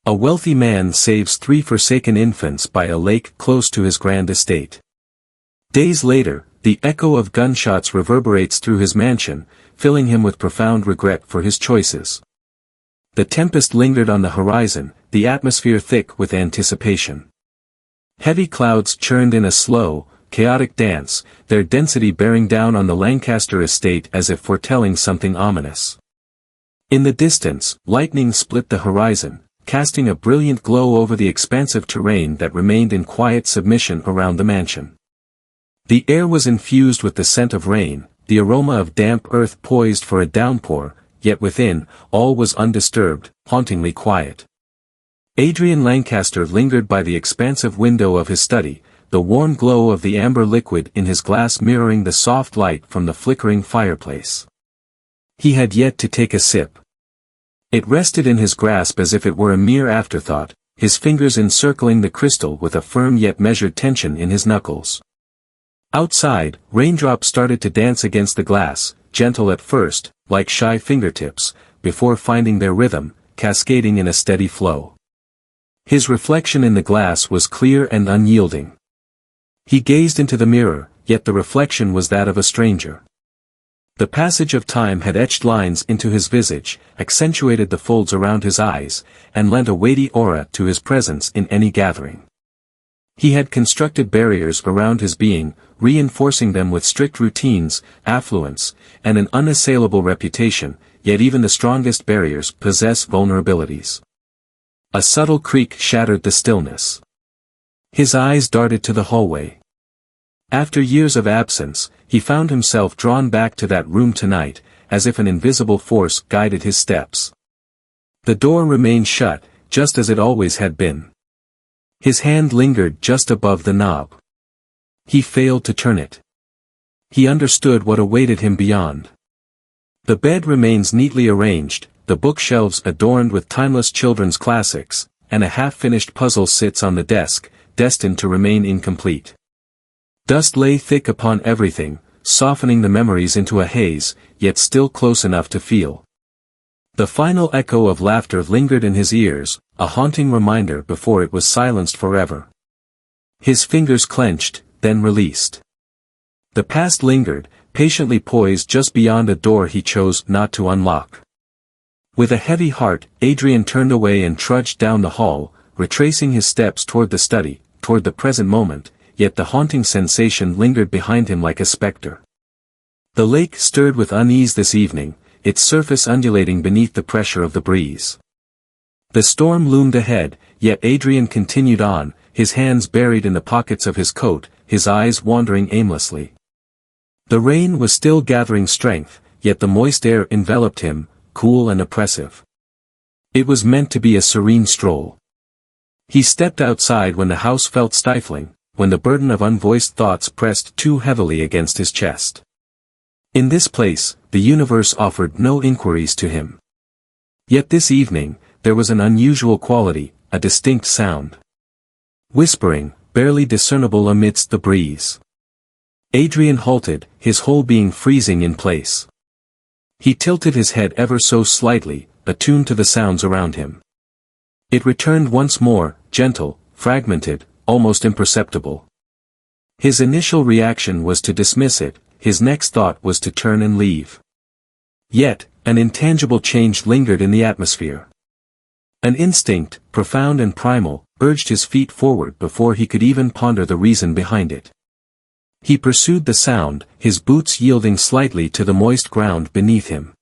A wealthy man saves 3 forsaken infants by a lake close to his grand estate. Days later, the echo of gunshots reverberates through his mansion, filling him with profound regret for his choices. The tempest lingered on the horizon, the atmosphere thick with anticipation. Heavy clouds churned in a slow, chaotic dance, their density bearing down on the Lancaster estate as if foretelling something ominous. In the distance, lightning split the horizon, casting a brilliant glow over the expansive terrain that remained in quiet submission around the mansion. The air was infused with the scent of rain, the aroma of damp earth poised for a downpour, yet within, all was undisturbed, hauntingly quiet. Adrian Lancaster lingered by the expansive window of his study, the warm glow of the amber liquid in his glass mirroring the soft light from the flickering fireplace. He had yet to take a sip. It rested in his grasp as if it were a mere afterthought, his fingers encircling the crystal with a firm yet measured tension in his knuckles. Outside, raindrops started to dance against the glass, gentle at first, like shy fingertips, before finding their rhythm, cascading in a steady flow. His reflection in the glass was clear and unyielding. He gazed into the mirror, yet the reflection was that of a stranger. The passage of time had etched lines into his visage, accentuated the folds around his eyes, and lent a weighty aura to his presence in any gathering. He had constructed barriers around his being, reinforcing them with strict routines, affluence, and an unassailable reputation, yet even the strongest barriers possess vulnerabilities. A subtle creak shattered the stillness. His eyes darted to the hallway. After years of absence, he found himself drawn back to that room tonight, as if an invisible force guided his steps. The door remained shut, just as it always had been. His hand lingered just above the knob. He failed to turn it. He understood what awaited him beyond. The bed remains neatly arranged, the bookshelves adorned with timeless children's classics, and a half-finished puzzle sits on the desk, destined to remain incomplete. Dust lay thick upon everything, softening the memories into a haze, yet still close enough to feel. The final echo of laughter lingered in his ears, a haunting reminder before it was silenced forever. His fingers clenched, then released. The past lingered, patiently poised just beyond a door he chose not to unlock. With a heavy heart, Adrian turned away and trudged down the hall, retracing his steps toward the study, toward the present moment, yet the haunting sensation lingered behind him like a specter. The lake stirred with unease this evening, its surface undulating beneath the pressure of the breeze. The storm loomed ahead, yet Adrian continued on, his hands buried in the pockets of his coat, his eyes wandering aimlessly. The rain was still gathering strength, yet the moist air enveloped him, cool and oppressive. It was meant to be a serene stroll. He stepped outside when the house felt stifling, when the burden of unvoiced thoughts pressed too heavily against his chest. In this place, the universe offered no inquiries to him. Yet this evening, there was an unusual quality, a distinct sound. Whispering, barely discernible amidst the breeze. Adrian halted, his whole being freezing in place. He tilted his head ever so slightly, attuned to the sounds around him. It returned once more, gentle, fragmented, almost imperceptible. His initial reaction was to dismiss it, his next thought was to turn and leave. Yet, an intangible change lingered in the atmosphere. An instinct, profound and primal, urged his feet forward before he could even ponder the reason behind it. He pursued the sound, his boots yielding slightly to the moist ground beneath him.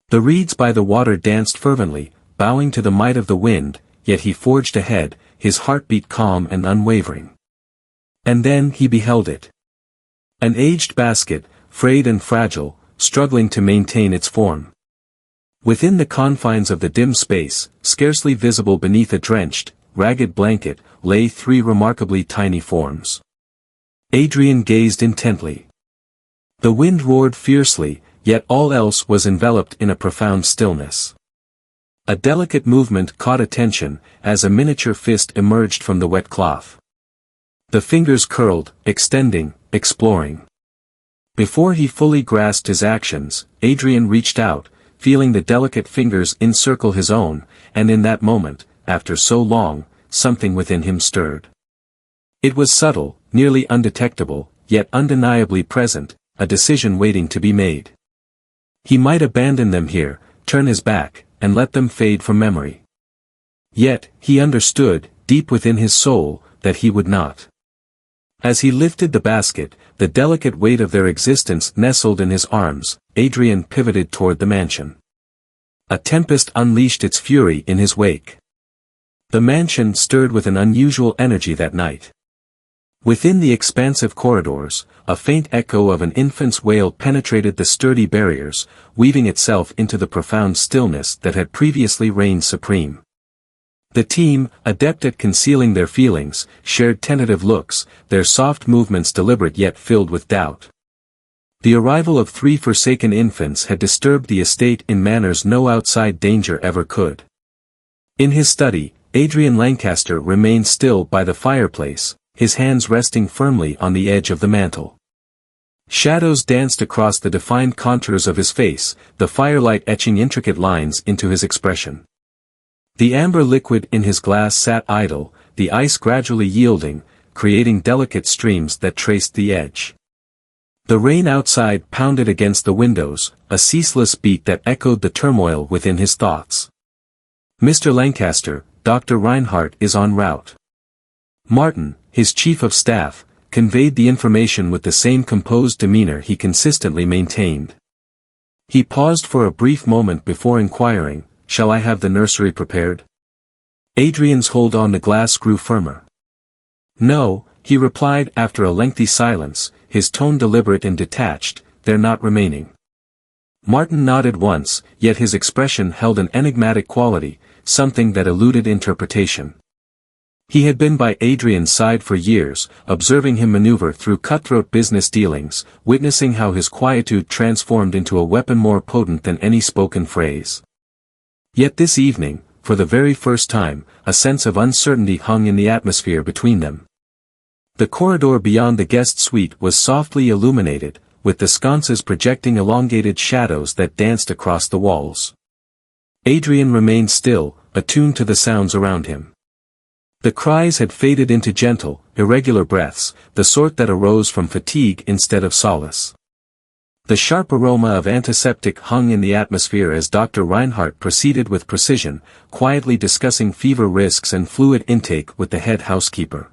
The reeds by the water danced fervently, bowing to the might of the wind, yet he forged ahead, his heartbeat calm and unwavering. And then he beheld it. An aged basket, frayed and fragile, struggling to maintain its form. Within the confines of the dim space, scarcely visible beneath a drenched, ragged blanket, lay 3 remarkably tiny forms. Adrian gazed intently. The wind roared fiercely, yet all else was enveloped in a profound stillness. A delicate movement caught attention, as a miniature fist emerged from the wet cloth. The fingers curled, extending, exploring. Before he fully grasped his actions, Adrian reached out, feeling the delicate fingers encircle his own, and in that moment, after so long, something within him stirred. It was subtle, nearly undetectable, yet undeniably present, a decision waiting to be made. He might abandon them here, turn his back, and let them fade from memory. Yet, he understood, deep within his soul, that he would not. As he lifted the basket, the delicate weight of their existence nestled in his arms, Adrian pivoted toward the mansion. A tempest unleashed its fury in his wake. The mansion stirred with an unusual energy that night. Within the expansive corridors, a faint echo of an infant's wail penetrated the sturdy barriers, weaving itself into the profound stillness that had previously reigned supreme. The team, adept at concealing their feelings, shared tentative looks, their soft movements deliberate yet filled with doubt. The arrival of 3 forsaken infants had disturbed the estate in manners no outside danger ever could. In his study, Adrian Lancaster remained still by the fireplace, his hands resting firmly on the edge of the mantel. Shadows danced across the defined contours of his face, the firelight etching intricate lines into his expression. The amber liquid in his glass sat idle, the ice gradually yielding, creating delicate streams that traced the edge. The rain outside pounded against the windows, a ceaseless beat that echoed the turmoil within his thoughts. "Mr. Lancaster, Dr. Reinhardt is en route." Martin, his chief of staff, conveyed the information with the same composed demeanor he consistently maintained. He paused for a brief moment before inquiring, "Shall I have the nursery prepared?" Adrian's hold on the glass grew firmer. "No," he replied after a lengthy silence, his tone deliberate and detached, "they're not remaining." Martin nodded once, yet his expression held an enigmatic quality, something that eluded interpretation. He had been by Adrian's side for years, observing him maneuver through cutthroat business dealings, witnessing how his quietude transformed into a weapon more potent than any spoken phrase. Yet this evening, for the very first time, a sense of uncertainty hung in the atmosphere between them. The corridor beyond the guest suite was softly illuminated, with the sconces projecting elongated shadows that danced across the walls. Adrian remained still, attuned to the sounds around him. The cries had faded into gentle, irregular breaths, the sort that arose from fatigue instead of solace. The sharp aroma of antiseptic hung in the atmosphere as Dr. Reinhardt proceeded with precision, quietly discussing fever risks and fluid intake with the head housekeeper.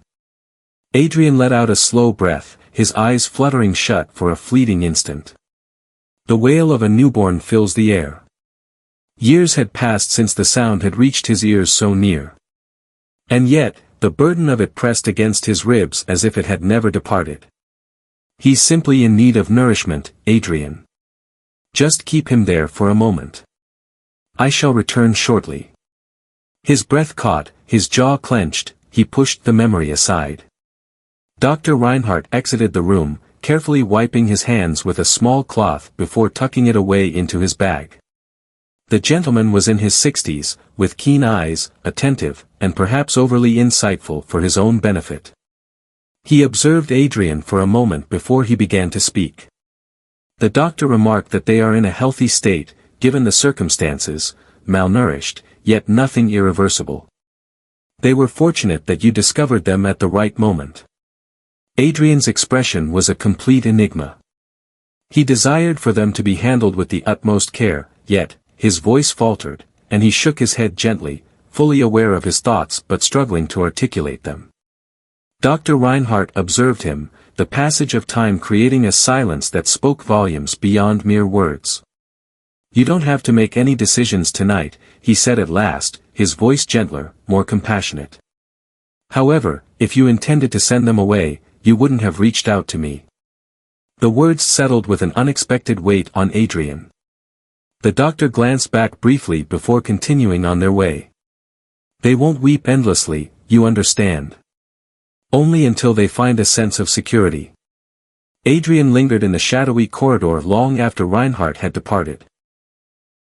Adrian let out a slow breath, his eyes fluttering shut for a fleeting instant. The wail of a newborn fills the air. Years had passed since the sound had reached his ears so near. And yet, the burden of it pressed against his ribs as if it had never departed. "He's simply in need of nourishment, Adrian. Just keep him there for a moment. I shall return shortly." His breath caught, his jaw clenched, he pushed the memory aside. Dr. Reinhardt exited the room, carefully wiping his hands with a small cloth before tucking it away into his bag. The gentleman was in his 60s, with keen eyes, attentive, and perhaps overly insightful for his own benefit. He observed Adrian for a moment before he began to speak. The doctor remarked that they are in a healthy state, given the circumstances, malnourished, yet nothing irreversible. They were fortunate that you discovered them at the right moment. Adrian's expression was a complete enigma. He desired for them to be handled with the utmost care, yet, his voice faltered, and he shook his head gently, fully aware of his thoughts but struggling to articulate them. Dr. Reinhardt observed him, the passage of time creating a silence that spoke volumes beyond mere words. "You don't have to make any decisions tonight," he said at last, his voice gentler, more compassionate. "However, if you intended to send them away, you wouldn't have reached out to me." The words settled with an unexpected weight on Adrian. The doctor glanced back briefly before continuing on their way. "They won't weep endlessly, you understand. Only until they find a sense of security." Adrian lingered in the shadowy corridor long after Reinhardt had departed.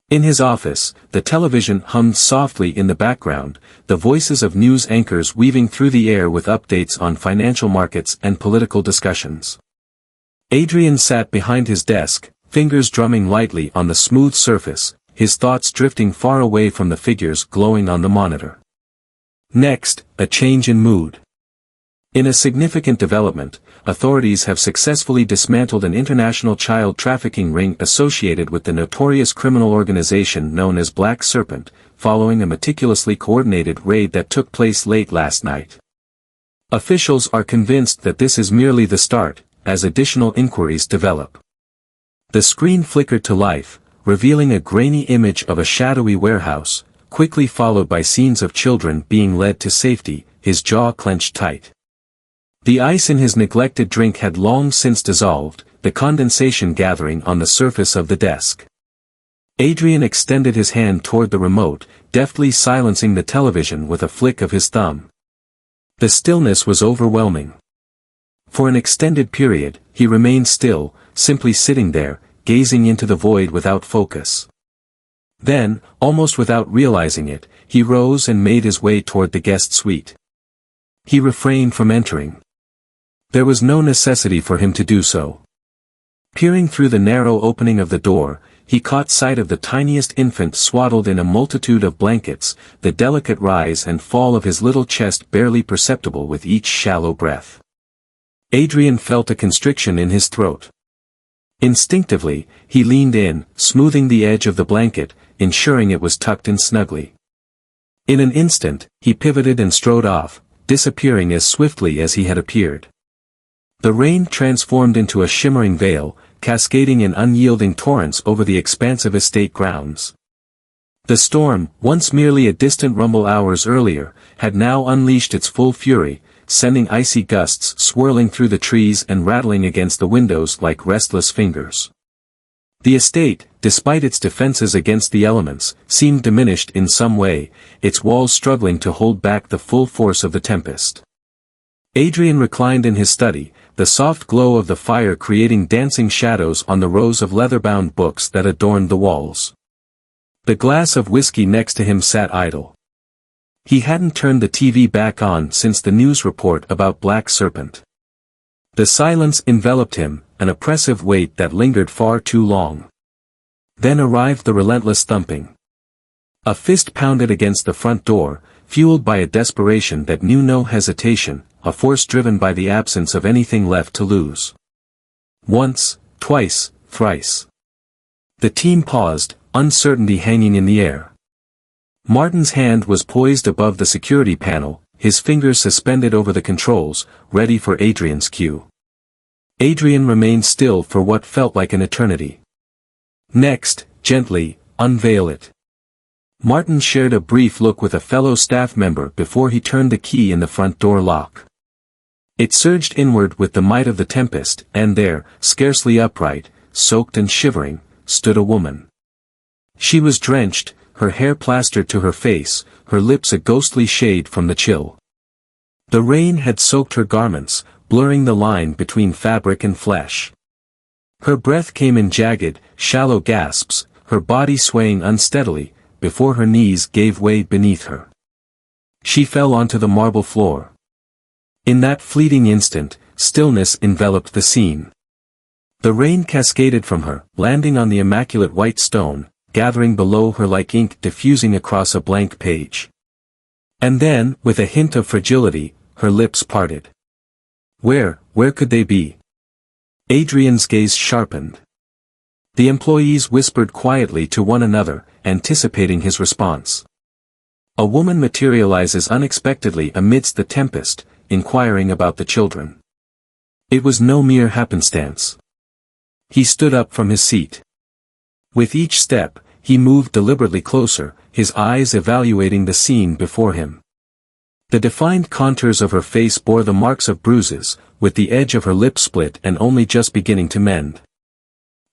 In his office, the television hummed softly in the background, the voices of news anchors weaving through the air with updates on financial markets and political discussions. Adrian sat behind his desk, fingers drumming lightly on the smooth surface, his thoughts drifting far away from the figures glowing on the monitor. Next, a change in mood. In a significant development, authorities have successfully dismantled an international child trafficking ring associated with the notorious criminal organization known as Black Serpent, following a meticulously coordinated raid that took place late last night. Officials are convinced that this is merely the start, as additional inquiries develop. The screen flickered to life, revealing a grainy image of a shadowy warehouse, quickly followed by scenes of children being led to safety, his jaw clenched tight. The ice in his neglected drink had long since dissolved, the condensation gathering on the surface of the desk. Adrian extended his hand toward the remote, deftly silencing the television with a flick of his thumb. The stillness was overwhelming. For an extended period, he remained still, simply sitting there, gazing into the void without focus. Then, almost without realizing it, he rose and made his way toward the guest suite. He refrained from entering. There was no necessity for him to do so. Peering through the narrow opening of the door, he caught sight of the tiniest infant swaddled in a multitude of blankets, the delicate rise and fall of his little chest barely perceptible with each shallow breath. Adrian felt a constriction in his throat. Instinctively, he leaned in, smoothing the edge of the blanket, ensuring it was tucked in snugly. In an instant, he pivoted and strode off, disappearing as swiftly as he had appeared. The rain transformed into a shimmering veil, cascading in unyielding torrents over the expansive estate grounds. The storm, once merely a distant rumble hours earlier, had now unleashed its full fury, sending icy gusts swirling through the trees and rattling against the windows like restless fingers. The estate, despite its defenses against the elements, seemed diminished in some way, its walls struggling to hold back the full force of the tempest. Adrian reclined in his study, the soft glow of the fire creating dancing shadows on the rows of leather-bound books that adorned the walls. The glass of whiskey next to him sat idle. He hadn't turned the TV back on since the news report about Black Serpent. The silence enveloped him, an oppressive weight that lingered far too long. Then arrived the relentless thumping. A fist pounded against the front door, fueled by a desperation that knew no hesitation, a force driven by the absence of anything left to lose. Once, twice, thrice. The team paused, uncertainty hanging in the air. Martin's hand was poised above the security panel, his fingers suspended over the controls, ready for Adrian's cue. Adrian remained still for what felt like an eternity. Next, gently, unveil it. Martin shared a brief look with a fellow staff member before he turned the key in the front door lock. It surged inward with the might of the tempest, and there, scarcely upright, soaked and shivering, stood a woman. She was drenched, her hair plastered to her face, her lips a ghostly shade from the chill. The rain had soaked her garments, blurring the line between fabric and flesh. Her breath came in jagged, shallow gasps, her body swaying unsteadily, before her knees gave way beneath her. She fell onto the marble floor. In that fleeting instant, stillness enveloped the scene. The rain cascaded from her, landing on the immaculate white stone, gathering below her like ink diffusing across a blank page. And then, with a hint of fragility, her lips parted. Where could they be? Adrian's gaze sharpened. The employees whispered quietly to one another, anticipating his response. A woman materializes unexpectedly amidst the tempest, inquiring about the children. It was no mere happenstance. He stood up from his seat. With each step, he moved deliberately closer, his eyes evaluating the scene before him. The defined contours of her face bore the marks of bruises, with the edge of her lip split and only just beginning to mend.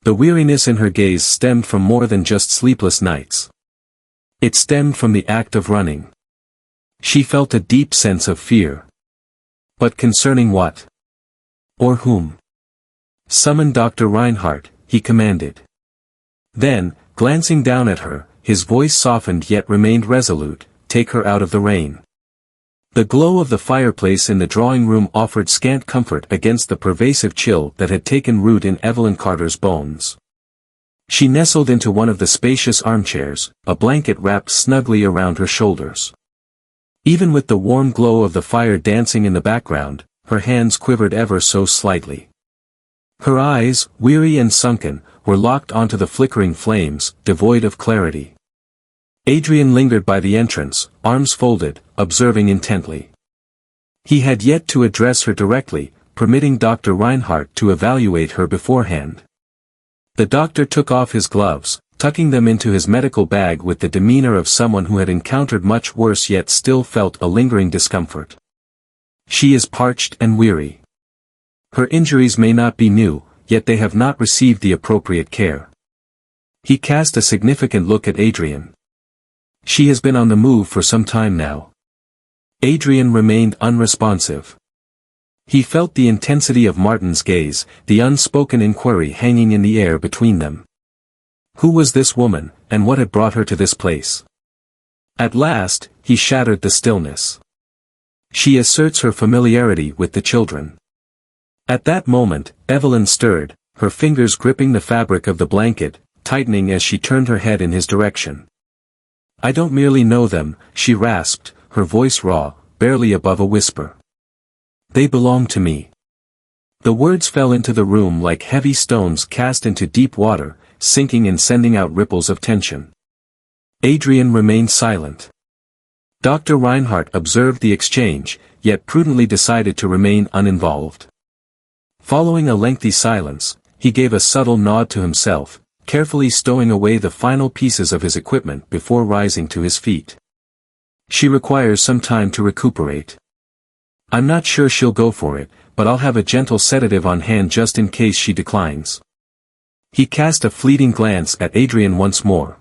The weariness in her gaze stemmed from more than just sleepless nights. It stemmed from the act of running. She felt a deep sense of fear. But concerning what? Or whom? Summon Dr. Reinhardt, he commanded. Then, glancing down at her, his voice softened yet remained resolute, take her out of the rain. The glow of the fireplace in the drawing room offered scant comfort against the pervasive chill that had taken root in Evelyn Carter's bones. She nestled into one of the spacious armchairs, a blanket wrapped snugly around her shoulders. Even with the warm glow of the fire dancing in the background, her hands quivered ever so slightly. Her eyes, weary and sunken, were locked onto the flickering flames, devoid of clarity. Adrian lingered by the entrance, arms folded, observing intently. He had yet to address her directly, permitting Dr. Reinhardt to evaluate her beforehand. The doctor took off his gloves, tucking them into his medical bag with the demeanor of someone who had encountered much worse yet still felt a lingering discomfort. She is parched and weary. Her injuries may not be new, yet they have not received the appropriate care. He cast a significant look at Adrian. She has been on the move for some time now. Adrian remained unresponsive. He felt the intensity of Martin's gaze, the unspoken inquiry hanging in the air between them. Who was this woman, and what had brought her to this place? At last, he shattered the stillness. She asserts her familiarity with the children. At that moment, Evelyn stirred, her fingers gripping the fabric of the blanket, tightening as she turned her head in his direction. I don't merely know them, she rasped, her voice raw, barely above a whisper. They belong to me. The words fell into the room like heavy stones cast into deep water, sinking and sending out ripples of tension. Adrian remained silent. Dr. Reinhardt observed the exchange, yet prudently decided to remain uninvolved. Following a lengthy silence, he gave a subtle nod to himself, carefully stowing away the final pieces of his equipment before rising to his feet. She requires some time to recuperate. I'm not sure she'll go for it, but I'll have a gentle sedative on hand just in case she declines. He cast a fleeting glance at Adrian once more.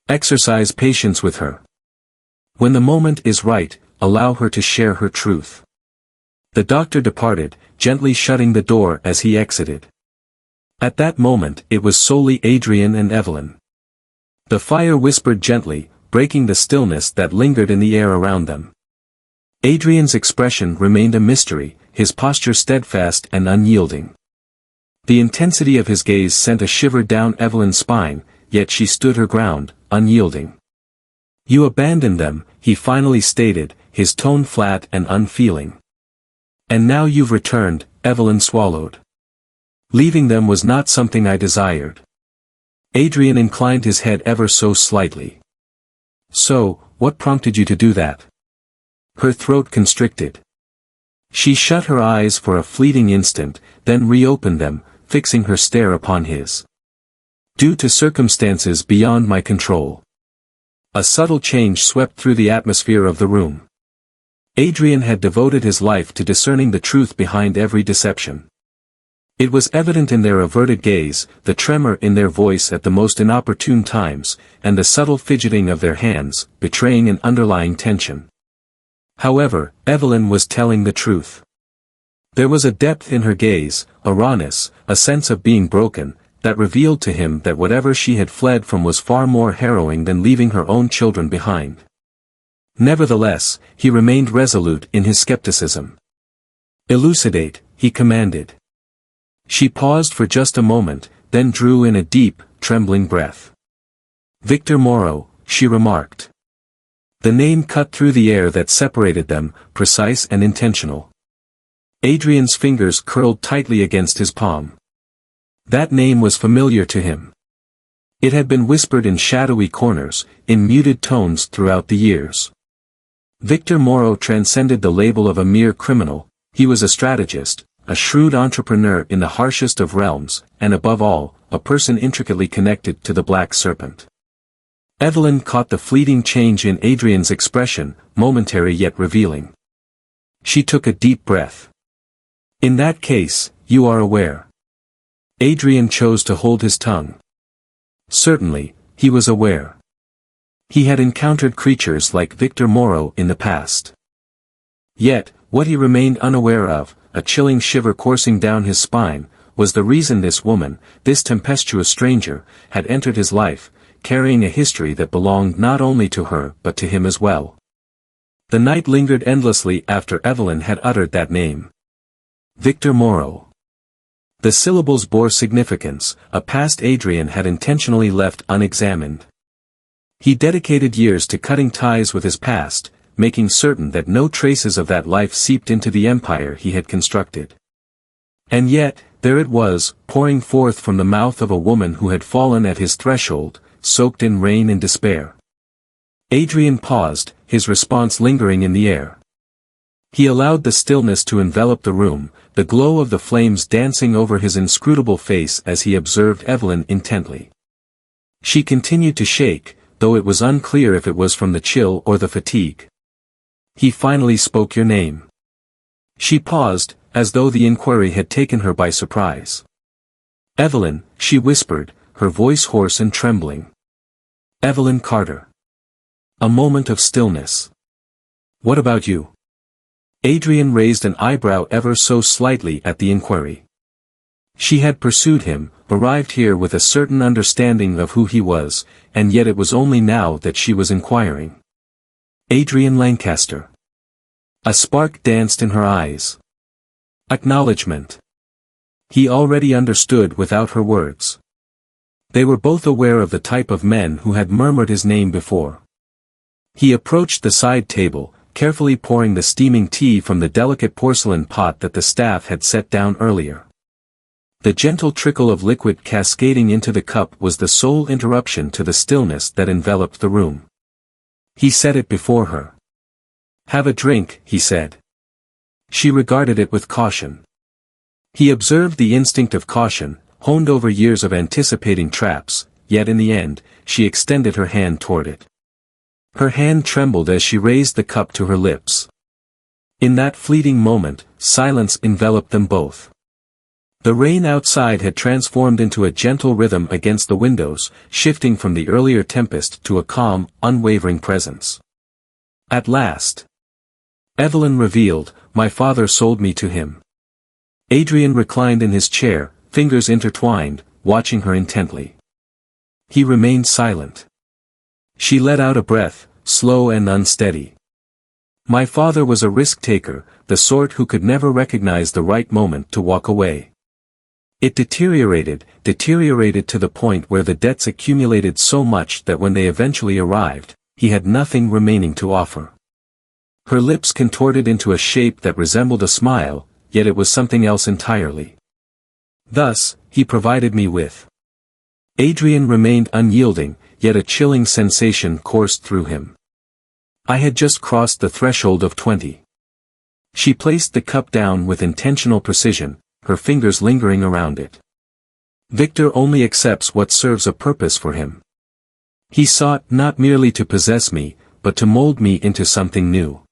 Exercise patience with her. When the moment is right, allow her to share her truth. The doctor departed, gently shutting the door as he exited. At that moment it was solely Adrian and Evelyn. The fire whispered gently, breaking the stillness that lingered in the air around them. Adrian's expression remained a mystery, his posture steadfast and unyielding. The intensity of his gaze sent a shiver down Evelyn's spine, yet she stood her ground, unyielding. You abandoned them, he finally stated, his tone flat and unfeeling. And now you've returned, Evelyn swallowed. Leaving them was not something I desired. Adrian inclined his head ever so slightly. So, what prompted you to do that? Her throat constricted. She shut her eyes for a fleeting instant, then reopened them, fixing her stare upon his. Due to circumstances beyond my control. A subtle change swept through the atmosphere of the room. Adrian had devoted his life to discerning the truth behind every deception. It was evident in their averted gaze, the tremor in their voice at the most inopportune times, and the subtle fidgeting of their hands, betraying an underlying tension. However, Evelyn was telling the truth. There was a depth in her gaze, a rawness, a sense of being broken, that revealed to him that whatever she had fled from was far more harrowing than leaving her own children behind. Nevertheless, he remained resolute in his skepticism. Elucidate, he commanded. She paused for just a moment, then drew in a deep, trembling breath. Victor Morrow, she remarked. The name cut through the air that separated them, precise and intentional. Adrian's fingers curled tightly against his palm. That name was familiar to him. It had been whispered in shadowy corners, in muted tones throughout the years. Victor Morrow transcended the label of a mere criminal, he was a strategist, a shrewd entrepreneur in the harshest of realms, and above all, a person intricately connected to the Black Serpent. Evelyn caught the fleeting change in Adrian's expression, momentary yet revealing. She took a deep breath. In that case, you are aware. Adrian chose to hold his tongue. Certainly, he was aware. He had encountered creatures like Victor Morrow in the past. Yet, what he remained unaware of, a chilling shiver coursing down his spine, was the reason this woman, this tempestuous stranger, had entered his life, carrying a history that belonged not only to her but to him as well. The night lingered endlessly after Evelyn had uttered that name. Victor Morrow. The syllables bore significance, a past Adrian had intentionally left unexamined. He dedicated years to cutting ties with his past, making certain that no traces of that life seeped into the empire he had constructed. And yet, there it was, pouring forth from the mouth of a woman who had fallen at his threshold, soaked in rain and despair. Adrian paused, his response lingering in the air. He allowed the stillness to envelop the room, the glow of the flames dancing over his inscrutable face as he observed Evelyn intently. She continued to shake, though it was unclear if it was from the chill or the fatigue. He finally spoke your name. She paused, as though the inquiry had taken her by surprise. Evelyn, she whispered, her voice hoarse and trembling. Evelyn Carter. A moment of stillness. What about you? Adrian raised an eyebrow ever so slightly at the inquiry. She had pursued him, arrived here with a certain understanding of who he was, and yet it was only now that she was inquiring. Adrian Lancaster. A spark danced in her eyes. Acknowledgement. He already understood without her words. They were both aware of the type of men who had murmured his name before. He approached the side table, carefully pouring the steaming tea from the delicate porcelain pot that the staff had set down earlier. The gentle trickle of liquid cascading into the cup was the sole interruption to the stillness that enveloped the room. He set it before her. Have a drink, he said. She regarded it with caution. He observed the instinct of caution, honed over years of anticipating traps, yet in the end, she extended her hand toward it. Her hand trembled as she raised the cup to her lips. In that fleeting moment, silence enveloped them both. The rain outside had transformed into a gentle rhythm against the windows, shifting from the earlier tempest to a calm, unwavering presence. At last. Evelyn revealed, my father sold me to him. Adrian reclined in his chair, fingers intertwined, watching her intently. He remained silent. She let out a breath, slow and unsteady. My father was a risk-taker, the sort who could never recognize the right moment to walk away. It deteriorated to the point where the debts accumulated so much that when they eventually arrived, he had nothing remaining to offer. Her lips contorted into a shape that resembled a smile, yet it was something else entirely. Thus, he provided me with. Adrian remained unyielding, yet a chilling sensation coursed through him. I had just crossed the threshold of 20. She placed the cup down with intentional precision, her fingers lingering around it. Victor only accepts what serves a purpose for him. He sought not merely to possess me, but to mold me into something new.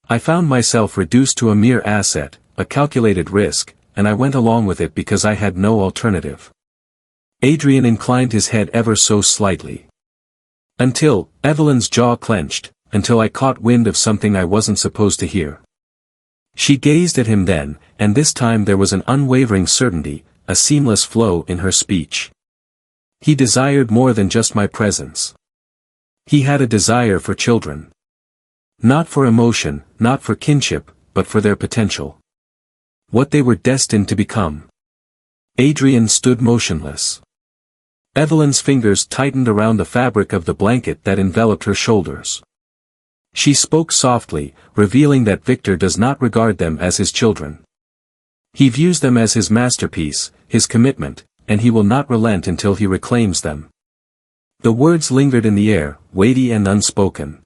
I found myself reduced to a mere asset, a calculated risk, and I went along with it because I had no alternative. Adrian inclined his head ever so slightly. Until, Evelyn's jaw clenched, until I caught wind of something I wasn't supposed to hear. She gazed at him then, and this time there was an unwavering certainty, a seamless flow in her speech. He desired more than just my presence. He had a desire for children. Not for emotion, not for kinship, but for their potential. What they were destined to become. Adrian stood motionless. Evelyn's fingers tightened around the fabric of the blanket that enveloped her shoulders. She spoke softly, revealing that Victor does not regard them as his children. He views them as his masterpiece, his commitment, and he will not relent until he reclaims them. The words lingered in the air, weighty and unspoken.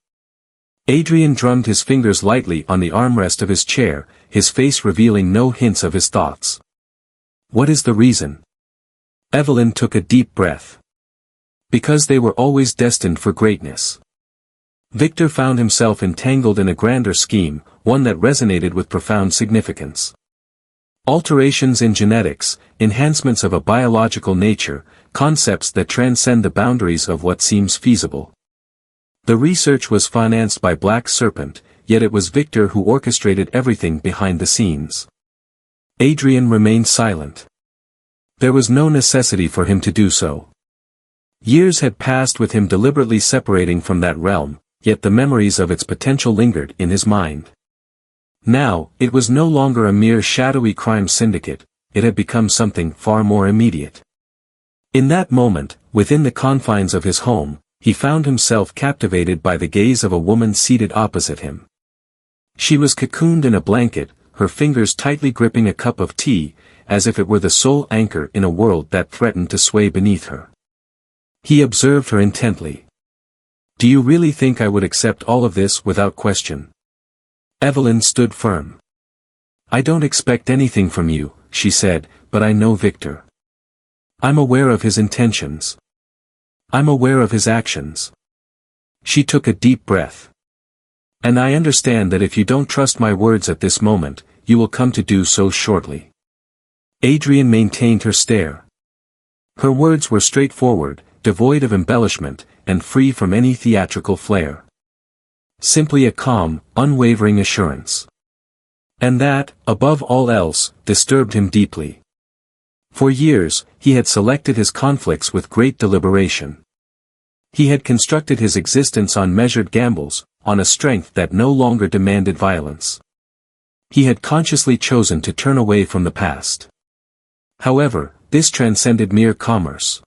Adrian drummed his fingers lightly on the armrest of his chair, his face revealing no hints of his thoughts. What is the reason? Evelyn took a deep breath. Because they were always destined for greatness. Victor found himself entangled in a grander scheme, one that resonated with profound significance. Alterations in genetics, enhancements of a biological nature, concepts that transcend the boundaries of what seems feasible. The research was financed by Black Serpent, yet it was Victor who orchestrated everything behind the scenes. Adrian remained silent. There was no necessity for him to do so. Years had passed with him deliberately separating from that realm, yet the memories of its potential lingered in his mind. Now, it was no longer a mere shadowy crime syndicate, it had become something far more immediate. In that moment, within the confines of his home, he found himself captivated by the gaze of a woman seated opposite him. She was cocooned in a blanket, her fingers tightly gripping a cup of tea, as if it were the sole anchor in a world that threatened to sway beneath her. He observed her intently. "Do you really think I would accept all of this without question?" Evelyn stood firm. "I don't expect anything from you," she said, "but I know Victor. I'm aware of his intentions. I'm aware of his actions." She took a deep breath. "And I understand that if you don't trust my words at this moment, you will come to do so shortly." Adrian maintained her stare. Her words were straightforward, devoid of embellishment, and free from any theatrical flair. Simply a calm, unwavering assurance. And that, above all else, disturbed him deeply. For years, he had selected his conflicts with great deliberation. He had constructed his existence on measured gambles, on a strength that no longer demanded violence. He had consciously chosen to turn away from the past. However, this transcended mere commerce.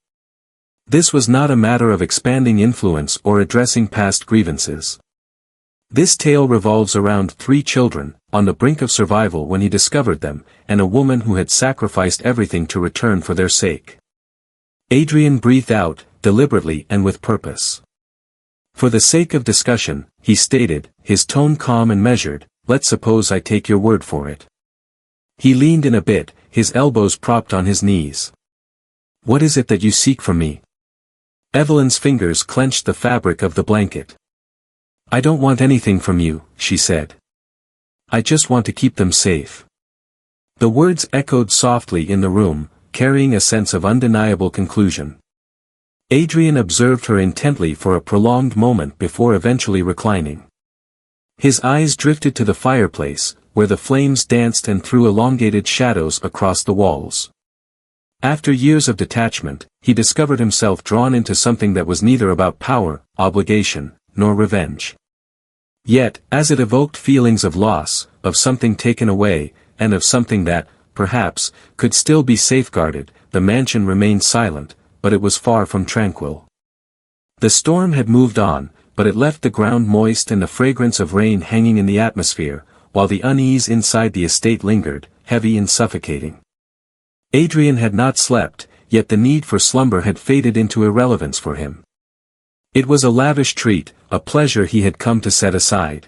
This was not a matter of expanding influence or addressing past grievances. This tale revolves around 3 children, on the brink of survival when he discovered them, and a woman who had sacrificed everything to return for their sake. Adrian breathed out, deliberately and with purpose. "For the sake of discussion," he stated, his tone calm and measured, "let's suppose I take your word for it." He leaned in a bit, his elbows propped on his knees. "What is it that you seek from me?" Evelyn's fingers clenched the fabric of the blanket. "I don't want anything from you," she said. "I just want to keep them safe." The words echoed softly in the room, carrying a sense of undeniable conclusion. Adrian observed her intently for a prolonged moment before eventually reclining. His eyes drifted to the fireplace, where the flames danced and threw elongated shadows across the walls. After years of detachment, he discovered himself drawn into something that was neither about power, obligation, nor revenge. Yet, as it evoked feelings of loss, of something taken away, and of something that, perhaps, could still be safeguarded, the mansion remained silent, but it was far from tranquil. The storm had moved on, but it left the ground moist and the fragrance of rain hanging in the atmosphere, while the unease inside the estate lingered, heavy and suffocating. Adrian had not slept, yet the need for slumber had faded into irrelevance for him. It was a lavish treat, a pleasure he had come to set aside.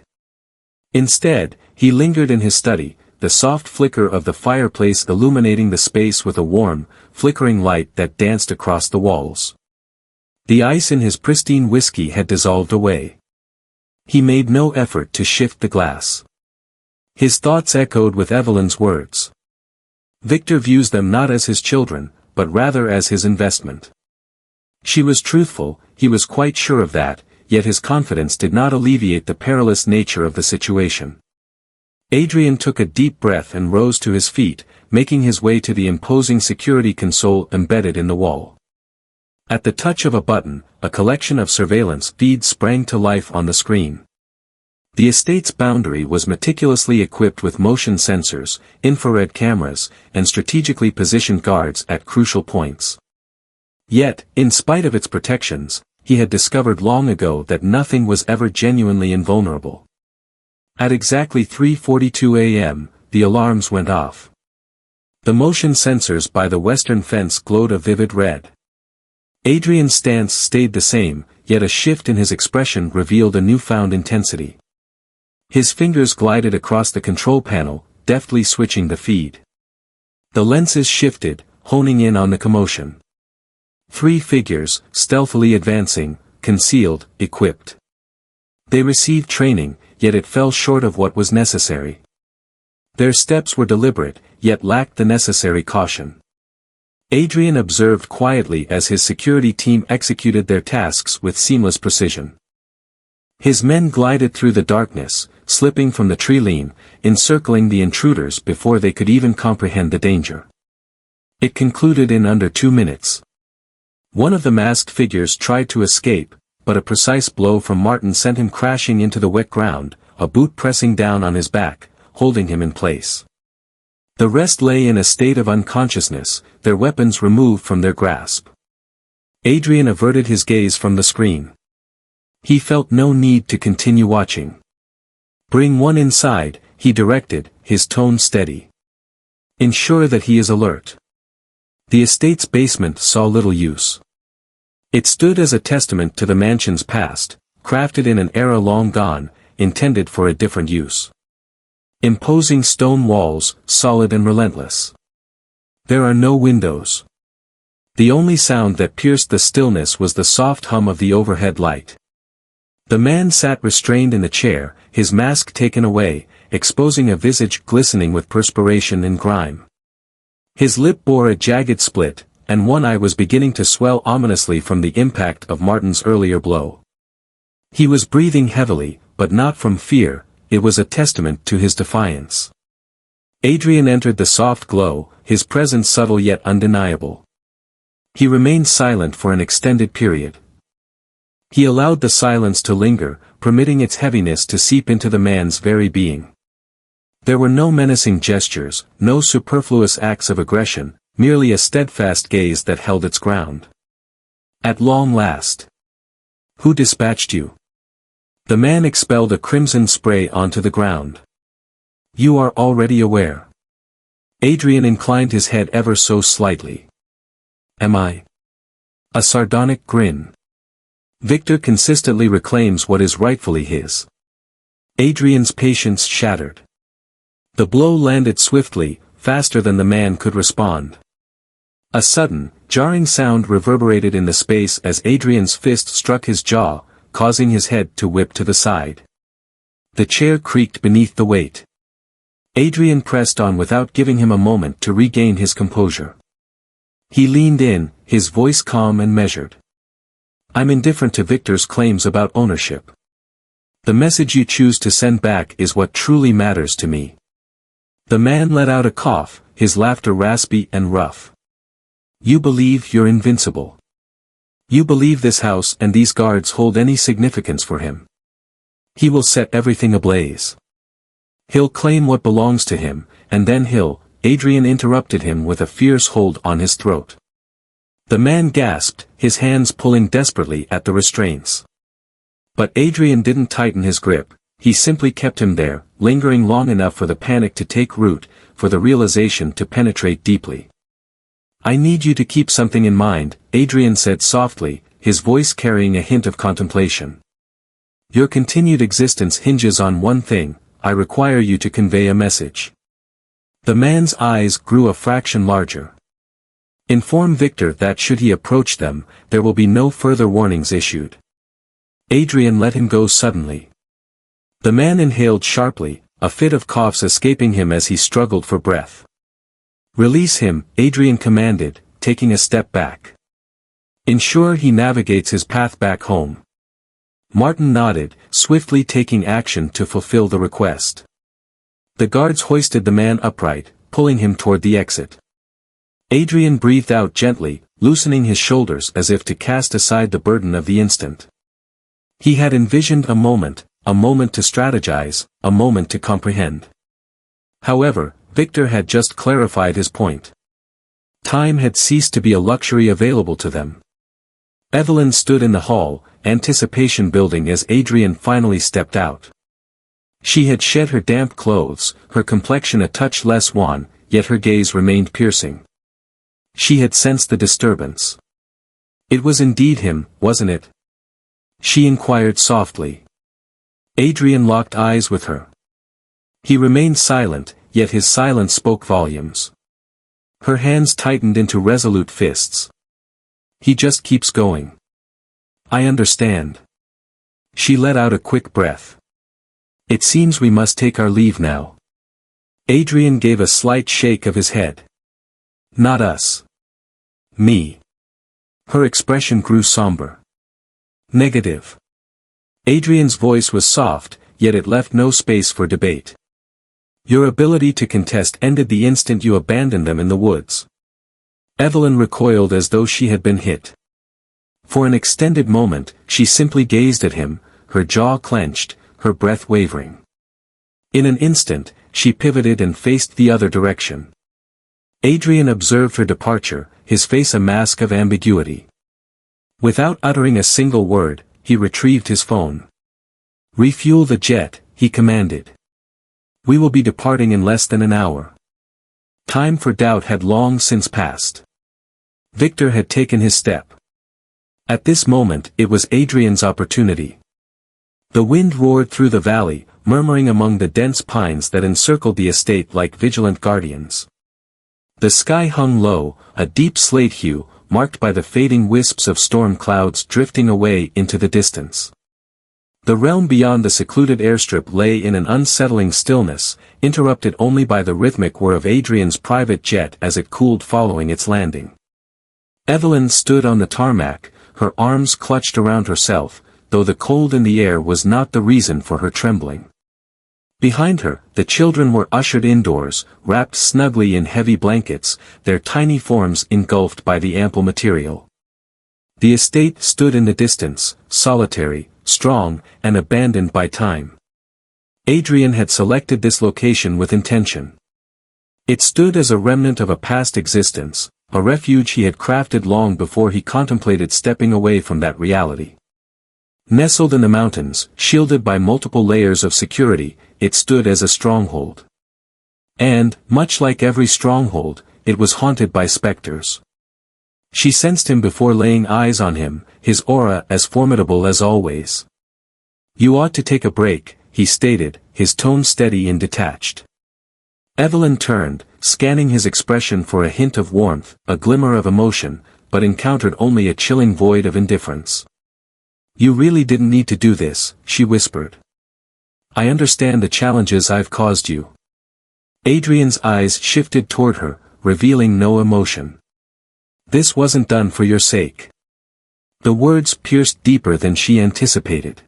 Instead, he lingered in his study, the soft flicker of the fireplace illuminating the space with a warm, flickering light that danced across the walls. The ice in his pristine whiskey had dissolved away. He made no effort to shift the glass. His thoughts echoed with Evelyn's words. Victor views them not as his children, but rather as his investment. She was truthful, he was quite sure of that, yet his confidence did not alleviate the perilous nature of the situation. Adrian took a deep breath and rose to his feet, making his way to the imposing security console embedded in the wall. At the touch of a button, a collection of surveillance feeds sprang to life on the screen. The estate's boundary was meticulously equipped with motion sensors, infrared cameras, and strategically positioned guards at crucial points. Yet, in spite of its protections, he had discovered long ago that nothing was ever genuinely invulnerable. At exactly 3:42 a.m., the alarms went off. The motion sensors by the western fence glowed a vivid red. Adrian's stance stayed the same, yet a shift in his expression revealed a newfound intensity. His fingers glided across the control panel, deftly switching the feed. The lenses shifted, honing in on the commotion. 3 figures, stealthily advancing, concealed, equipped. They received training, yet it fell short of what was necessary. Their steps were deliberate, yet lacked the necessary caution. Adrian observed quietly as his security team executed their tasks with seamless precision. His men glided through the darkness, slipping from the tree-line, encircling the intruders before they could even comprehend the danger. It concluded in under 2 minutes. One of the masked figures tried to escape, but a precise blow from Martin sent him crashing into the wet ground, a boot pressing down on his back, holding him in place. The rest lay in a state of unconsciousness, their weapons removed from their grasp. Adrian averted his gaze from the screen. He felt no need to continue watching. "Bring one inside," he directed, his tone steady. "Ensure that he is alert." The estate's basement saw little use. It stood as a testament to the mansion's past, crafted in an era long gone, intended for a different use. Imposing stone walls, solid and relentless. There are no windows. The only sound that pierced the stillness was the soft hum of the overhead light. The man sat restrained in a chair, his mask taken away, exposing a visage glistening with perspiration and grime. His lip bore a jagged split, and one eye was beginning to swell ominously from the impact of Martin's earlier blow. He was breathing heavily, but not from fear, it was a testament to his defiance. Adrian entered the soft glow, his presence subtle yet undeniable. He remained silent for an extended period. He allowed the silence to linger, permitting its heaviness to seep into the man's very being. There were no menacing gestures, no superfluous acts of aggression, merely a steadfast gaze that held its ground. "At long last. Who dispatched you?" The man expelled a crimson spray onto the ground. "You are already aware." Adrian inclined his head ever so slightly. "Am I?" A sardonic grin. "Victor consistently reclaims what is rightfully his." Adrian's patience shattered. The blow landed swiftly, faster than the man could respond. A sudden, jarring sound reverberated in the space as Adrian's fist struck his jaw, causing his head to whip to the side. The chair creaked beneath the weight. Adrian pressed on without giving him a moment to regain his composure. He leaned in, his voice calm and measured. "I'm indifferent to Victor's claims about ownership. The message you choose to send back is what truly matters to me." The man let out a cough, his laughter raspy and rough. "You believe you're invincible. You believe this house and these guards hold any significance for him. He will set everything ablaze. He'll claim what belongs to him, and then Adrian interrupted him with a fierce hold on his throat. The man gasped, his hands pulling desperately at the restraints. But Adrian didn't tighten his grip, he simply kept him there, lingering long enough for the panic to take root, for the realization to penetrate deeply. "I need you to keep something in mind," Adrian said softly, his voice carrying a hint of contemplation. "Your continued existence hinges on one thing, I require you to convey a message." The man's eyes grew a fraction larger. "Inform Victor that should he approach them, there will be no further warnings issued." Adrian let him go suddenly. The man inhaled sharply, a fit of coughs escaping him as he struggled for breath. "Release him," Adrian commanded, taking a step back. "Ensure he navigates his path back home." Martin nodded, swiftly taking action to fulfill the request. The guards hoisted the man upright, pulling him toward the exit. Adrian breathed out gently, loosening his shoulders as if to cast aside the burden of the instant. He had envisioned a moment to strategize, a moment to comprehend. However, Victor had just clarified his point. Time had ceased to be a luxury available to them. Evelyn stood in the hall, anticipation building as Adrian finally stepped out. She had shed her damp clothes, her complexion a touch less wan, yet her gaze remained piercing. She had sensed the disturbance. "It was indeed him, wasn't it?" she inquired softly. Adrian locked eyes with her. He remained silent, yet his silence spoke volumes. Her hands tightened into resolute fists. "He just keeps going." "I understand." She let out a quick breath. "It seems we must take our leave now." Adrian gave a slight shake of his head. "Not us. Me." Her expression grew somber. "Negative." Adrian's voice was soft, yet it left no space for debate. "Your ability to contest ended the instant you abandoned them in the woods." Evelyn recoiled as though she had been hit. For an extended moment, she simply gazed at him, her jaw clenched, her breath wavering. In an instant, she pivoted and faced the other direction. Adrian observed her departure, his face a mask of ambiguity. Without uttering a single word, he retrieved his phone. "Refuel the jet," he commanded. "We will be departing in less than an hour." Time for doubt had long since passed. Victor had taken his step. At this moment it was Adrian's opportunity. The wind roared through the valley, murmuring among the dense pines that encircled the estate like vigilant guardians. The sky hung low, a deep slate hue, marked by the fading wisps of storm clouds drifting away into the distance. The realm beyond the secluded airstrip lay in an unsettling stillness, interrupted only by the rhythmic whir of Adrian's private jet as it cooled following its landing. Evelyn stood on the tarmac, her arms clutched around herself, though the cold in the air was not the reason for her trembling. Behind her, the children were ushered indoors, wrapped snugly in heavy blankets, their tiny forms engulfed by the ample material. The estate stood in the distance, solitary, strong, and abandoned by time. Adrian had selected this location with intention. It stood as a remnant of a past existence, a refuge he had crafted long before he contemplated stepping away from that reality. Nestled in the mountains, shielded by multiple layers of security, it stood as a stronghold. And, much like every stronghold, it was haunted by specters. She sensed him before laying eyes on him, his aura as formidable as always. "You ought to take a break," he stated, his tone steady and detached. Evelyn turned, scanning his expression for a hint of warmth, a glimmer of emotion, but encountered only a chilling void of indifference. "You really didn't need to do this," she whispered. "I understand the challenges I've caused you." Adrian's eyes shifted toward her, revealing no emotion. "This wasn't done for your sake." The words pierced deeper than she anticipated.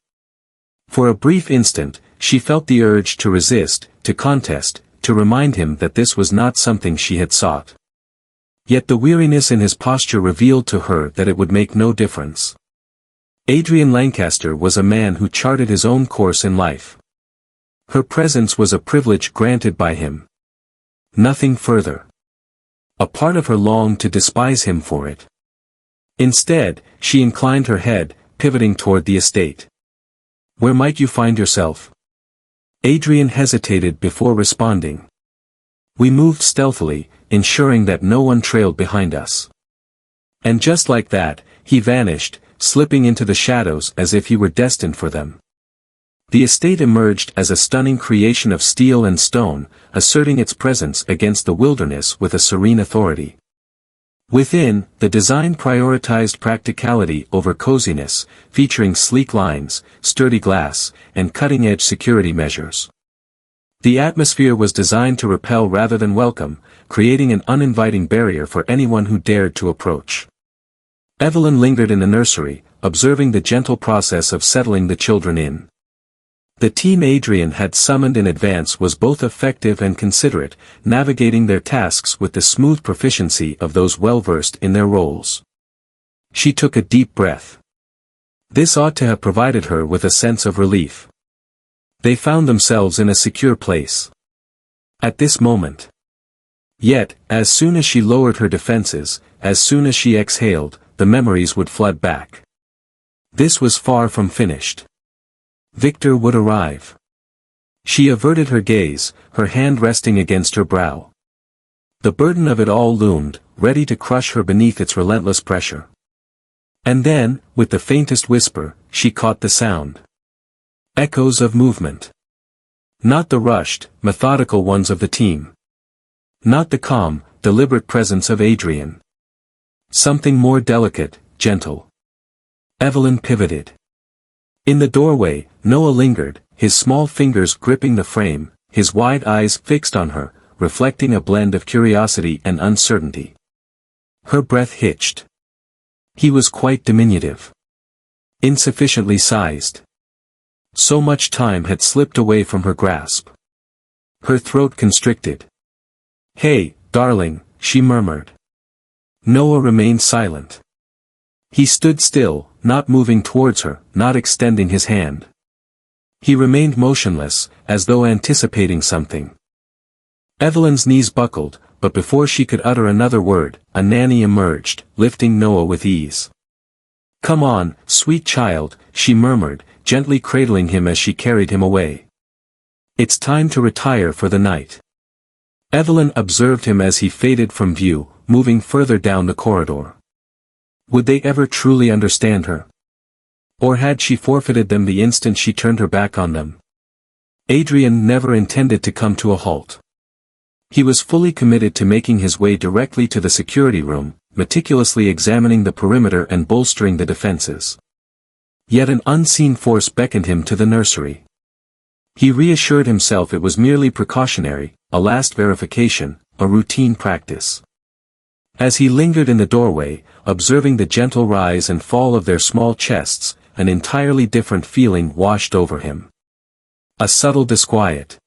For a brief instant, she felt the urge to resist, to contest, to remind him that this was not something she had sought. Yet the weariness in his posture revealed to her that it would make no difference. Adrian Lancaster was a man who charted his own course in life. Her presence was a privilege granted by him. Nothing further. A part of her longed to despise him for it. Instead, she inclined her head, pivoting toward the estate. "Where might you find yourself?" Adrian hesitated before responding. "We moved stealthily, ensuring that no one trailed behind us." And just like that, he vanished, slipping into the shadows as if he were destined for them. The estate emerged as a stunning creation of steel and stone, asserting its presence against the wilderness with a serene authority. Within, the design prioritized practicality over coziness, featuring sleek lines, sturdy glass, and cutting-edge security measures. The atmosphere was designed to repel rather than welcome, creating an uninviting barrier for anyone who dared to approach. Evelyn lingered in the nursery, observing the gentle process of settling the children in. The team Adrian had summoned in advance was both effective and considerate, navigating their tasks with the smooth proficiency of those well-versed in their roles. She took a deep breath. This ought to have provided her with a sense of relief. They found themselves in a secure place. At this moment. Yet, as soon as she lowered her defenses, as soon as she exhaled, the memories would flood back. This was far from finished. Victor would arrive. She averted her gaze, her hand resting against her brow. The burden of it all loomed, ready to crush her beneath its relentless pressure. And then, with the faintest whisper, she caught the sound. Echoes of movement. Not the rushed, methodical ones of the team. Not the calm, deliberate presence of Adrian. Something more delicate, gentle. Evelyn pivoted. In the doorway, Noah lingered, his small fingers gripping the frame, his wide eyes fixed on her, reflecting a blend of curiosity and uncertainty. Her breath hitched. He was quite diminutive. Insufficiently sized. So much time had slipped away from her grasp. Her throat constricted. "Hey, darling," she murmured. Noah remained silent. He stood still, not moving towards her, not extending his hand. He remained motionless, as though anticipating something. Evelyn's knees buckled, but before she could utter another word, a nanny emerged, lifting Noah with ease. "Come on, sweet child," she murmured, gently cradling him as she carried him away. "It's time to retire for the night." Evelyn observed him as he faded from view, moving further down the corridor. Would they ever truly understand her? Or had she forfeited them the instant she turned her back on them? Adrian never intended to come to a halt. He was fully committed to making his way directly to the security room, meticulously examining the perimeter and bolstering the defenses. Yet an unseen force beckoned him to the nursery. He reassured himself it was merely precautionary, a last verification, a routine practice. As he lingered in the doorway, observing the gentle rise and fall of their small chests, an entirely different feeling washed over him. A subtle disquiet.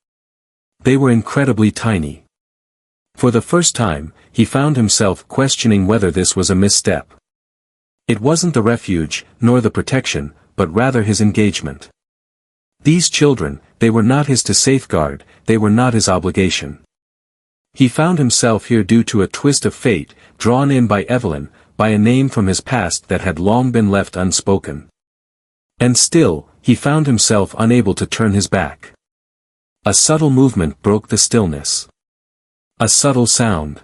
They were incredibly tiny. For the first time, he found himself questioning whether this was a misstep. It wasn't the refuge, nor the protection, but rather his engagement. These children, they were not his to safeguard, they were not his obligation. He found himself here due to a twist of fate, drawn in by Evelyn, by a name from his past that had long been left unspoken. And still, he found himself unable to turn his back. A subtle movement broke the stillness. A subtle sound.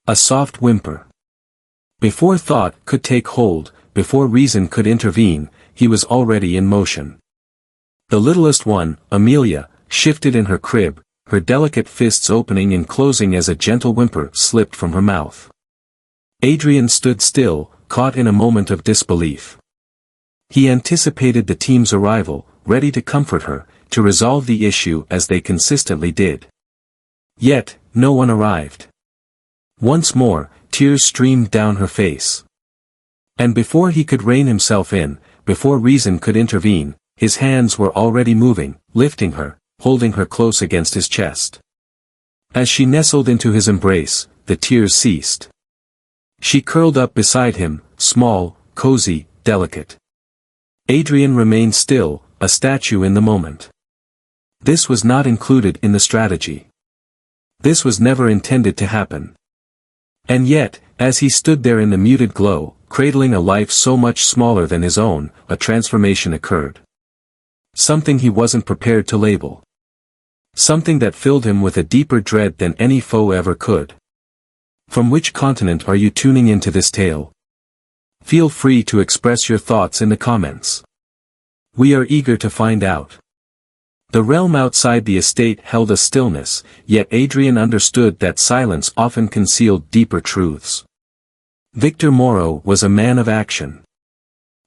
A soft whimper. Before thought could take hold, before reason could intervene, he was already in motion. The littlest one, Amelia, shifted in her crib, her delicate fists opening and closing as a gentle whimper slipped from her mouth. Adrian stood still, caught in a moment of disbelief. He anticipated the team's arrival, ready to comfort her, to resolve the issue as they consistently did. Yet, no one arrived. Once more, tears streamed down her face. And before he could rein himself in, before reason could intervene, his hands were already moving, lifting her, holding her close against his chest. As she nestled into his embrace, the tears ceased. She curled up beside him, small, cozy, delicate. Adrian remained still, a statue in the moment. This was not included in the strategy. This was never intended to happen. And yet, as he stood there in the muted glow, cradling a life so much smaller than his own, a transformation occurred. Something he wasn't prepared to label. Something that filled him with a deeper dread than any foe ever could. From which continent are you tuning into this tale? Feel free to express your thoughts in the comments. We are eager to find out. The realm outside the estate held a stillness, yet Adrian understood that silence often concealed deeper truths. Victor Morrow was a man of action.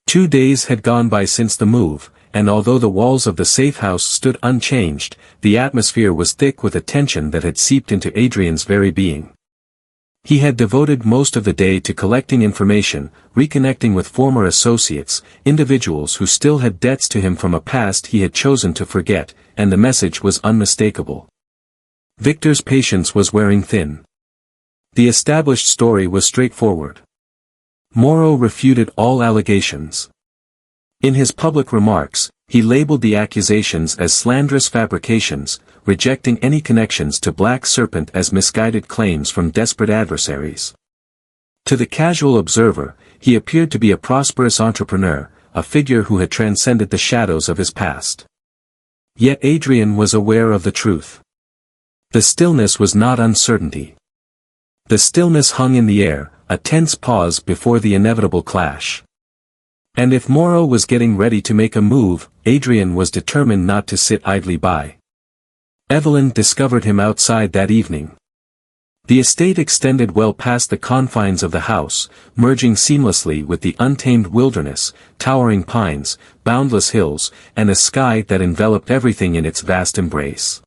2 days had gone by since the move, and although the walls of the safe house stood unchanged, the atmosphere was thick with a tension that had seeped into Adrian's very being. He had devoted most of the day to collecting information, reconnecting with former associates, individuals who still had debts to him from a past he had chosen to forget, and the message was unmistakable. Victor's patience was wearing thin. The established story was straightforward. Morrow refuted all allegations. In his public remarks, he labeled the accusations as slanderous fabrications, rejecting any connections to Black Serpent as misguided claims from desperate adversaries. To the casual observer, he appeared to be a prosperous entrepreneur, a figure who had transcended the shadows of his past. Yet Adrian was aware of the truth. The stillness was not uncertainty. The stillness hung in the air, a tense pause before the inevitable clash. And if Morrow was getting ready to make a move, Adrian was determined not to sit idly by. Evelyn discovered him outside that evening. The estate extended well past the confines of the house, merging seamlessly with the untamed wilderness, towering pines, boundless hills, and a sky that enveloped everything in its vast embrace.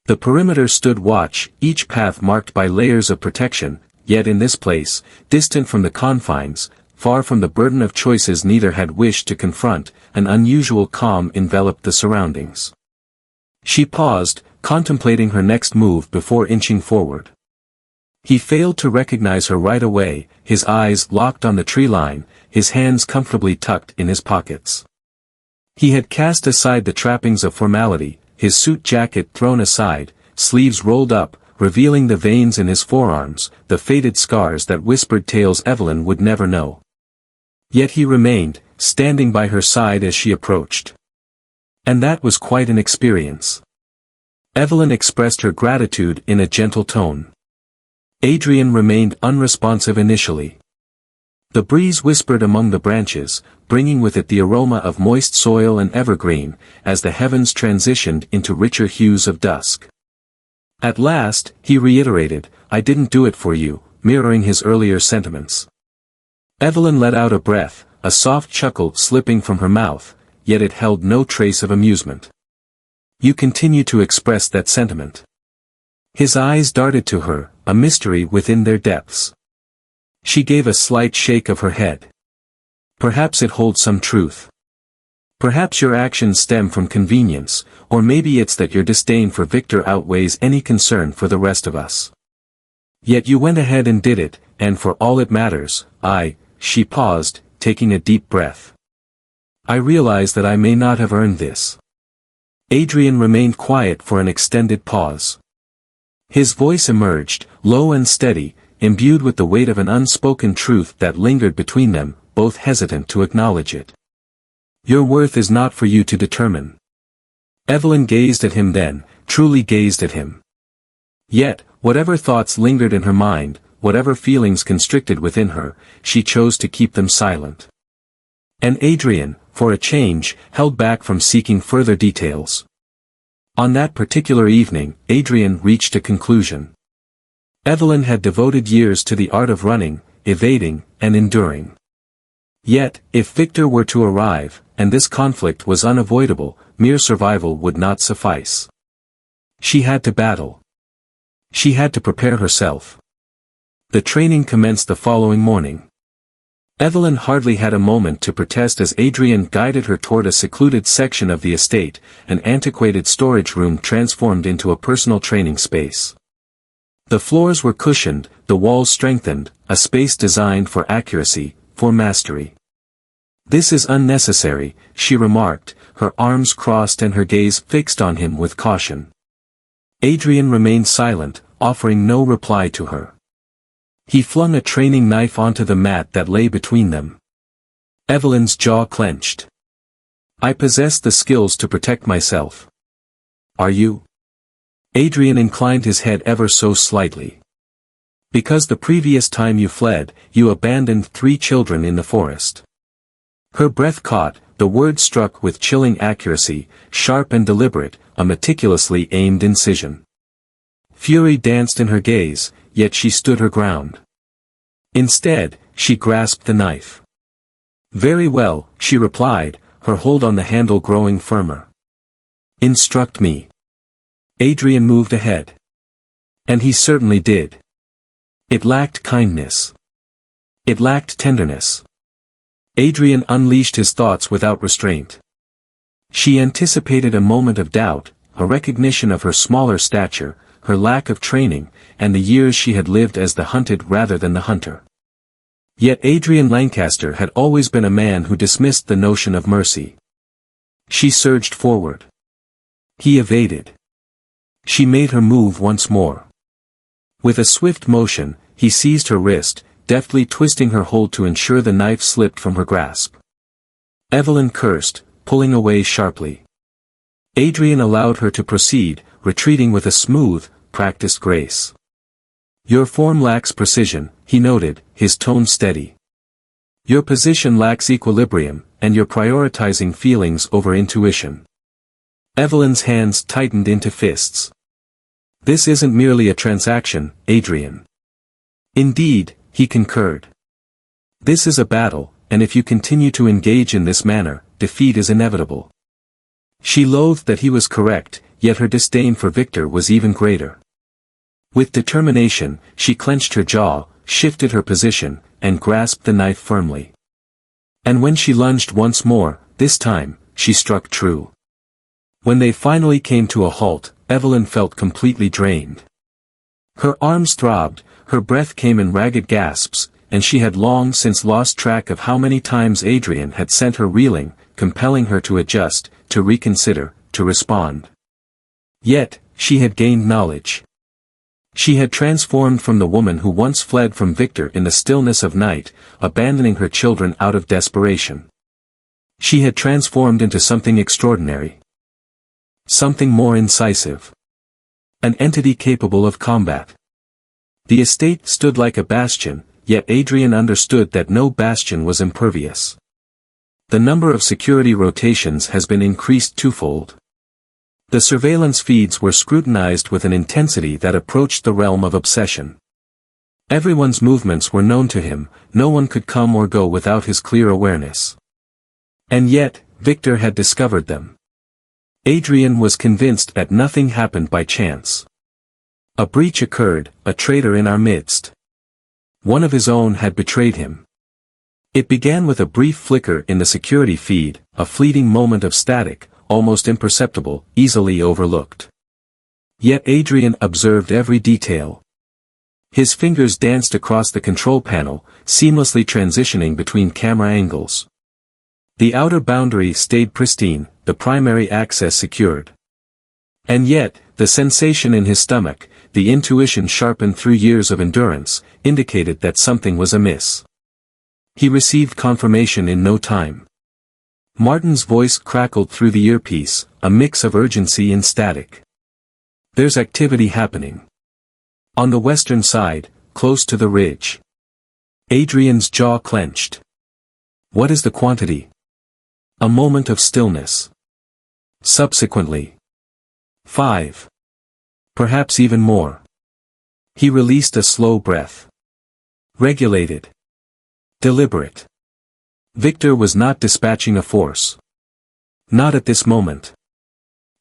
The perimeter stood watch, each path marked by layers of protection, yet in this place, distant from the confines, far from the burden of choices neither had wished to confront, an unusual calm enveloped the surroundings. She paused, contemplating her next move before inching forward. He failed to recognize her right away, his eyes locked on the tree line, his hands comfortably tucked in his pockets. He had cast aside the trappings of formality, his suit jacket thrown aside, sleeves rolled up, revealing the veins in his forearms, the faded scars that whispered tales Evelyn would never know. Yet he remained, standing by her side as she approached. And that was quite an experience. Evelyn expressed her gratitude in a gentle tone. Adrian remained unresponsive initially. The breeze whispered among the branches, bringing with it the aroma of moist soil and evergreen, as the heavens transitioned into richer hues of dusk. At last, he reiterated, "I didn't do it for you," mirroring his earlier sentiments. Evelyn let out a breath, a soft chuckle slipping from her mouth, yet it held no trace of amusement. "You continue to express that sentiment." His eyes darted to her, a mystery within their depths. She gave a slight shake of her head. "Perhaps it holds some truth. Perhaps your actions stem from convenience, or maybe it's that your disdain for Victor outweighs any concern for the rest of us. Yet you went ahead and did it, and for all it matters, She paused, taking a deep breath. "I realize that I may not have earned this." Adrian remained quiet for an extended pause. His voice emerged, low and steady, imbued with the weight of an unspoken truth that lingered between them, both hesitant to acknowledge it. "Your worth is not for you to determine." Evelyn gazed at him then, truly gazed at him. Yet, whatever thoughts lingered in her mind, whatever feelings constricted within her, she chose to keep them silent. And Adrian, for a change, held back from seeking further details. On that particular evening, Adrian reached a conclusion. Evelyn had devoted years to the art of running, evading, and enduring. Yet, if Victor were to arrive, and this conflict was unavoidable, mere survival would not suffice. She had to battle. She had to prepare herself. The training commenced the following morning. Evelyn hardly had a moment to protest as Adrian guided her toward a secluded section of the estate, an antiquated storage room transformed into a personal training space. The floors were cushioned, the walls strengthened, a space designed for accuracy, for mastery. "This is unnecessary," she remarked, her arms crossed and her gaze fixed on him with caution. Adrian remained silent, offering no reply to her. He flung a training knife onto the mat that lay between them. Evelyn's jaw clenched. "I possess the skills to protect myself." "Are you?" Adrian inclined his head ever so slightly. "Because the previous time you fled, you abandoned 3 children in the forest." Her breath caught, the word struck with chilling accuracy, sharp and deliberate, a meticulously aimed incision. Fury danced in her gaze, yet she stood her ground. Instead, she grasped the knife. "Very well," she replied, her hold on the handle growing firmer. "Instruct me." Adrian moved ahead. And he certainly did. It lacked kindness. It lacked tenderness. Adrian unleashed his thoughts without restraint. She anticipated a moment of doubt, a recognition of her smaller stature, her lack of training, and the years she had lived as the hunted rather than the hunter. Yet Adrian Lancaster had always been a man who dismissed the notion of mercy. She surged forward. He evaded. She made her move once more. With a swift motion, he seized her wrist, deftly twisting her hold to ensure the knife slipped from her grasp. Evelyn cursed, pulling away sharply. Adrian allowed her to proceed, retreating with a smooth, practiced grace. "Your form lacks precision," he noted, his tone steady. "Your position lacks equilibrium, and you're prioritizing feelings over intuition." Evelyn's hands tightened into fists. "This isn't merely a transaction, Adrian." "Indeed," he concurred. "This is a battle, and if you continue to engage in this manner, defeat is inevitable." She loathed that he was correct, yet her disdain for Victor was even greater. With determination, she clenched her jaw, shifted her position, and grasped the knife firmly. And when she lunged once more, this time, she struck true. When they finally came to a halt, Evelyn felt completely drained. Her arms throbbed, her breath came in ragged gasps, and she had long since lost track of how many times Adrian had sent her reeling, compelling her to adjust, to reconsider, to respond. Yet, she had gained knowledge. She had transformed from the woman who once fled from Victor in the stillness of night, abandoning her children out of desperation. She had transformed into something extraordinary. Something more incisive. An entity capable of combat. The estate stood like a bastion, yet Adrian understood that no bastion was impervious. The number of security rotations has been increased twofold. The surveillance feeds were scrutinized with an intensity that approached the realm of obsession. Everyone's movements were known to him, no one could come or go without his clear awareness. And yet, Victor had discovered them. Adrian was convinced that nothing happened by chance. A breach occurred, a traitor in our midst. One of his own had betrayed him. It began with a brief flicker in the security feed, a fleeting moment of static, almost imperceptible, easily overlooked. Yet Adrian observed every detail. His fingers danced across the control panel, seamlessly transitioning between camera angles. The outer boundary stayed pristine, the primary access secured. And yet, the sensation in his stomach, the intuition sharpened through years of endurance, indicated that something was amiss. He received confirmation in no time. Martin's voice crackled through the earpiece, a mix of urgency and static. There's activity happening. On the western side, close to the ridge. Adrian's jaw clenched. What is the quantity? A moment of stillness. Subsequently. 5. Perhaps even more. He released a slow breath. Regulated. Deliberate. Victor was not dispatching a force. Not at this moment.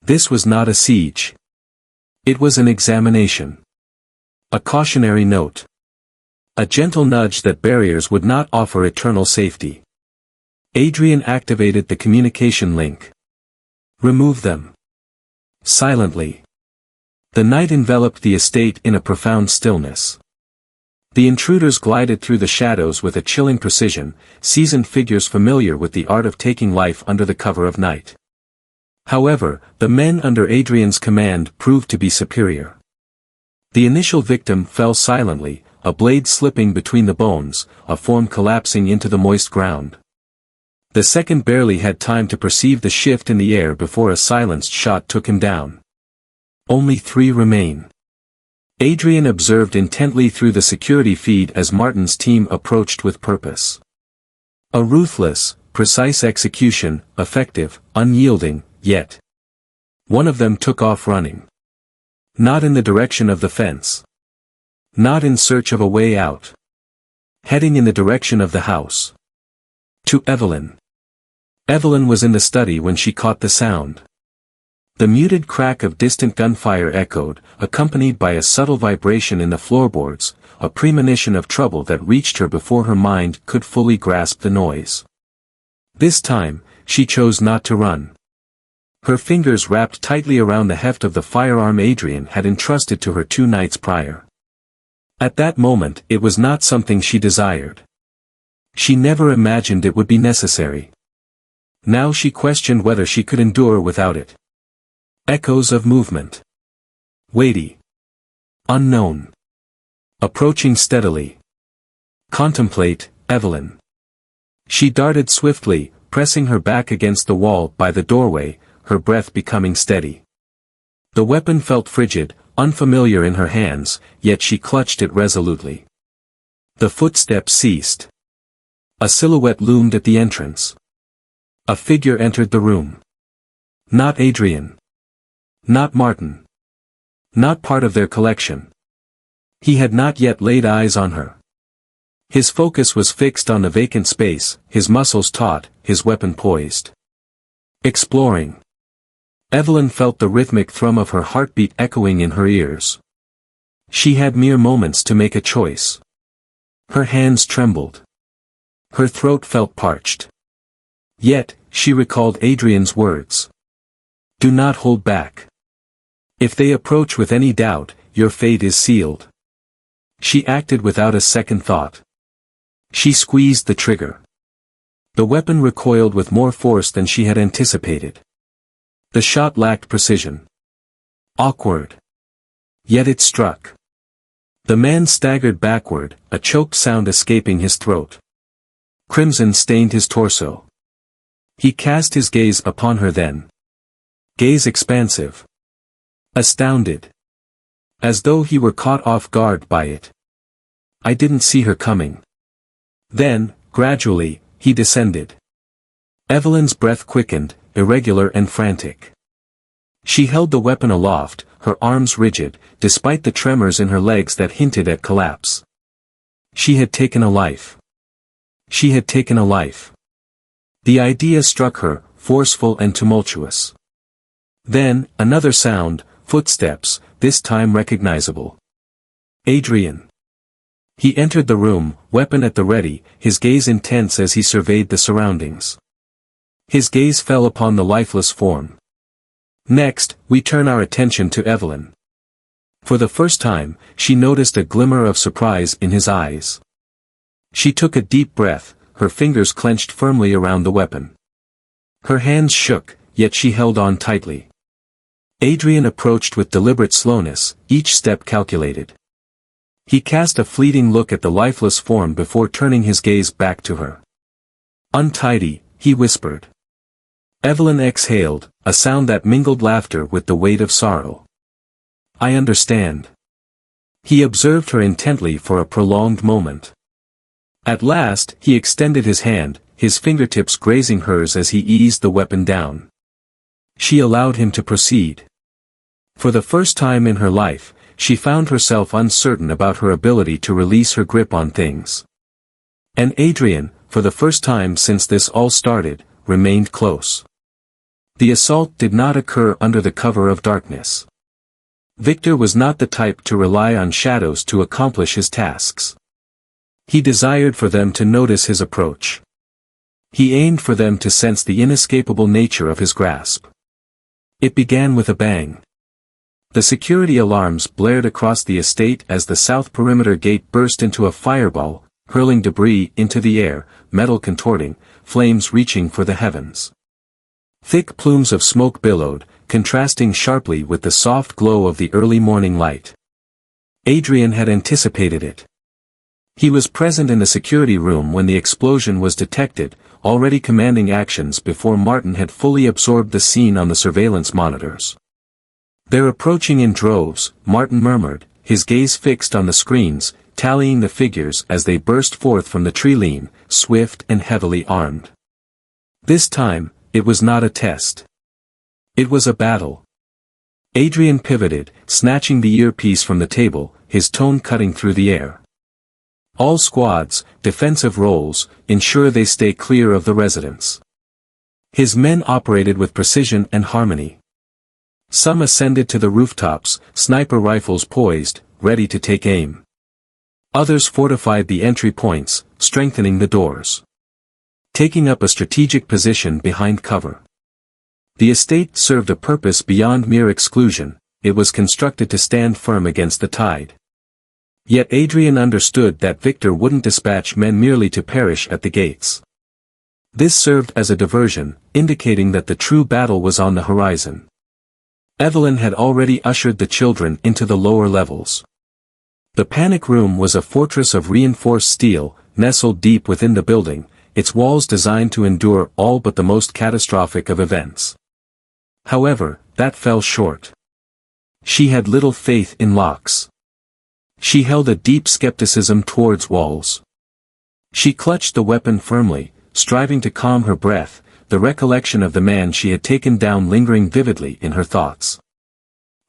This was not a siege. It was an examination. A cautionary note. A gentle nudge that barriers would not offer eternal safety. Adrian activated the communication link. Remove them. Silently. The night enveloped the estate in a profound stillness. The intruders glided through the shadows with a chilling precision, seasoned figures familiar with the art of taking life under the cover of night. However, the men under Adrian's command proved to be superior. The initial victim fell silently, a blade slipping between the bones, a form collapsing into the moist ground. The second barely had time to perceive the shift in the air before a silenced shot took him down. Only 3 remain. Adrian observed intently through the security feed as Martin's team approached with purpose. A ruthless, precise execution, effective, unyielding, yet. One of them took off running. Not in the direction of the fence. Not in search of a way out. Heading in the direction of the house. To Evelyn. Evelyn was in the study when she caught the sound. The muted crack of distant gunfire echoed, accompanied by a subtle vibration in the floorboards, a premonition of trouble that reached her before her mind could fully grasp the noise. This time, she chose not to run. Her fingers wrapped tightly around the heft of the firearm Adrian had entrusted to her 2 nights prior. At that moment it was not something she desired. She never imagined it would be necessary. Now she questioned whether she could endure without it. Echoes of movement. Weighty. Unknown. Approaching steadily. Contemplate, Evelyn. She darted swiftly, pressing her back against the wall by the doorway, her breath becoming steady. The weapon felt frigid, unfamiliar in her hands, yet she clutched it resolutely. The footsteps ceased. A silhouette loomed at the entrance. A figure entered the room. Not Adrian. Not Martin. Not part of their collection. He had not yet laid eyes on her. His focus was fixed on the vacant space, his muscles taut, his weapon poised. Exploring. Evelyn felt the rhythmic thrum of her heartbeat echoing in her ears. She had mere moments to make a choice. Her hands trembled. Her throat felt parched. Yet, she recalled Adrian's words. Do not hold back. If they approach with any doubt, your fate is sealed. She acted without a second thought. She squeezed the trigger. The weapon recoiled with more force than she had anticipated. The shot lacked precision. Awkward. Yet it struck. The man staggered backward, a choked sound escaping his throat. Crimson stained his torso. He cast his gaze upon her then. Gaze expansive. Astounded. As though he were caught off guard by it. I didn't see her coming. Then, gradually, he descended. Evelyn's breath quickened, irregular and frantic. She held the weapon aloft, her arms rigid, despite the tremors in her legs that hinted at collapse. She had taken a life. She had taken a life. The idea struck her, forceful and tumultuous. Then, another sound, footsteps, this time recognizable. Adrian. He entered the room, weapon at the ready, his gaze intense as he surveyed the surroundings. His gaze fell upon the lifeless form. Next, we turn our attention to Evelyn. For the first time, she noticed a glimmer of surprise in his eyes. She took a deep breath, her fingers clenched firmly around the weapon. Her hands shook, yet she held on tightly. Adrian approached with deliberate slowness, each step calculated. He cast a fleeting look at the lifeless form before turning his gaze back to her. Untidy, he whispered. Evelyn exhaled, a sound that mingled laughter with the weight of sorrow. I understand. He observed her intently for a prolonged moment. At last, he extended his hand, his fingertips grazing hers as he eased the weapon down. She allowed him to proceed. For the first time in her life, she found herself uncertain about her ability to release her grip on things. And Adrian, for the first time since this all started, remained close. The assault did not occur under the cover of darkness. Victor was not the type to rely on shadows to accomplish his tasks. He desired for them to notice his approach. He aimed for them to sense the inescapable nature of his grasp. It began with a bang. The security alarms blared across the estate as the south perimeter gate burst into a fireball, hurling debris into the air, metal contorting, flames reaching for the heavens. Thick plumes of smoke billowed, contrasting sharply with the soft glow of the early morning light. Adrian had anticipated it. He was present in the security room when the explosion was detected, already commanding actions before Martin had fully absorbed the scene on the surveillance monitors. They're approaching in droves, Martin murmured, his gaze fixed on the screens, tallying the figures as they burst forth from the tree-line, swift and heavily armed. This time, it was not a test. It was a battle. Adrian pivoted, snatching the earpiece from the table, his tone cutting through the air. All squads, defensive roles, ensure they stay clear of the residence. His men operated with precision and harmony. Some ascended to the rooftops, sniper rifles poised, ready to take aim. Others fortified the entry points, strengthening the doors. Taking up a strategic position behind cover. The estate served a purpose beyond mere exclusion, it was constructed to stand firm against the tide. Yet Adrian understood that Victor wouldn't dispatch men merely to perish at the gates. This served as a diversion, indicating that the true battle was on the horizon. Evelyn had already ushered the children into the lower levels. The panic room was a fortress of reinforced steel, nestled deep within the building, its walls designed to endure all but the most catastrophic of events. However, that fell short. She had little faith in locks. She held a deep skepticism towards walls. She clutched the weapon firmly, striving to calm her breath, the recollection of the man she had taken down lingering vividly in her thoughts.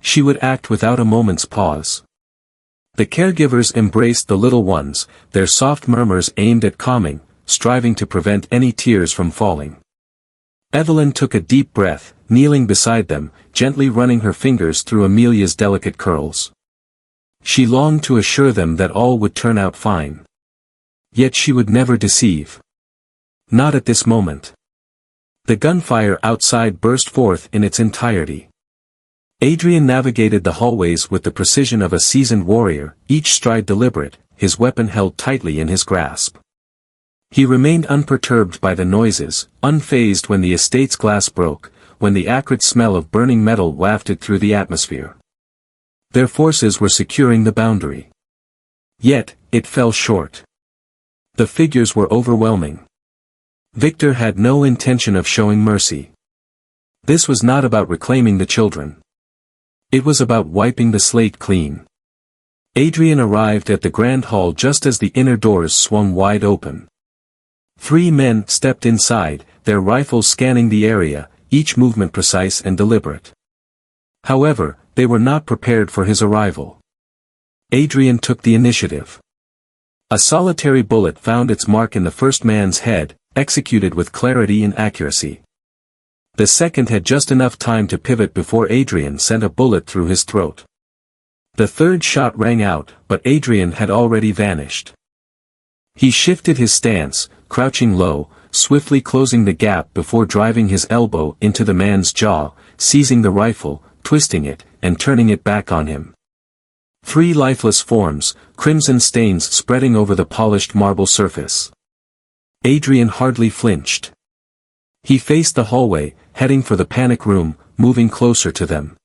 She would act without a moment's pause. The caregivers embraced the little ones, their soft murmurs aimed at calming, striving to prevent any tears from falling. Evelyn took a deep breath, kneeling beside them, gently running her fingers through Amelia's delicate curls. She longed to assure them that all would turn out fine. Yet she would never deceive. Not at this moment. The gunfire outside burst forth in its entirety. Adrian navigated the hallways with the precision of a seasoned warrior, each stride deliberate, his weapon held tightly in his grasp. He remained unperturbed by the noises, unfazed when the estate's glass broke, when the acrid smell of burning metal wafted through the atmosphere. Their forces were securing the boundary. Yet, it fell short. The figures were overwhelming. Victor had no intention of showing mercy. This was not about reclaiming the children. It was about wiping the slate clean. Adrian arrived at the grand hall just as the inner doors swung wide open. 3 men stepped inside, their rifles scanning the area, each movement precise and deliberate. However, they were not prepared for his arrival. Adrian took the initiative. A solitary bullet found its mark in the first man's head, executed with clarity and accuracy. The second had just enough time to pivot before Adrian sent a bullet through his throat. The third shot rang out, but Adrian had already vanished. He shifted his stance, crouching low, swiftly closing the gap before driving his elbow into the man's jaw, seizing the rifle, twisting it, and turning it back on him. 3 lifeless forms, crimson stains spreading over the polished marble surface. Adrian hardly flinched. He faced the hallway, heading for the panic room, moving closer to them.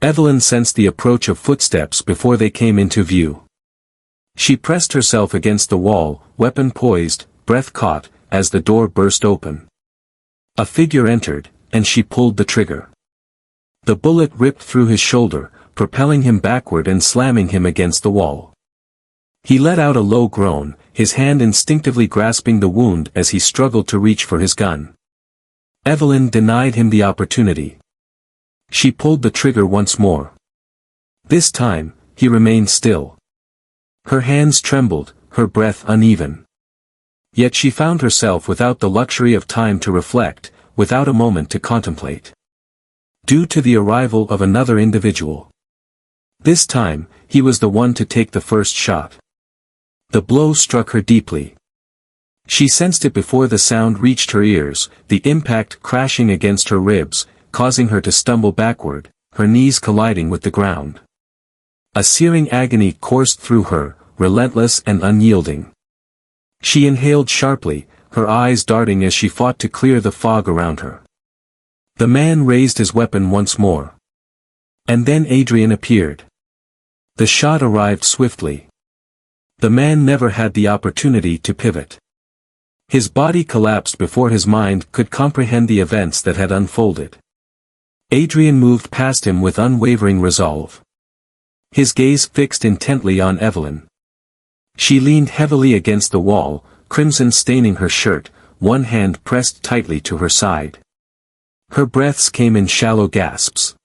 Evelyn sensed the approach of footsteps before they came into view. She pressed herself against the wall, weapon poised, breath caught, as the door burst open. A figure entered, and she pulled the trigger. The bullet ripped through his shoulder, propelling him backward and slamming him against the wall. He let out a low groan, his hand instinctively grasping the wound as he struggled to reach for his gun. Evelyn denied him the opportunity. She pulled the trigger once more. This time, he remained still. Her hands trembled, her breath uneven. Yet she found herself without the luxury of time to reflect, without a moment to contemplate. Due to the arrival of another individual. This time, he was the one to take the first shot. The blow struck her deeply. She sensed it before the sound reached her ears, the impact crashing against her ribs, causing her to stumble backward, her knees colliding with the ground. A searing agony coursed through her, relentless and unyielding. She inhaled sharply, her eyes darting as she fought to clear the fog around her. The man raised his weapon once more. And then Adrian appeared. The shot arrived swiftly. The man never had the opportunity to pivot. His body collapsed before his mind could comprehend the events that had unfolded. Adrian moved past him with unwavering resolve. His gaze fixed intently on Evelyn. She leaned heavily against the wall, crimson staining her shirt, one hand pressed tightly to her side. Her breaths came in shallow gasps.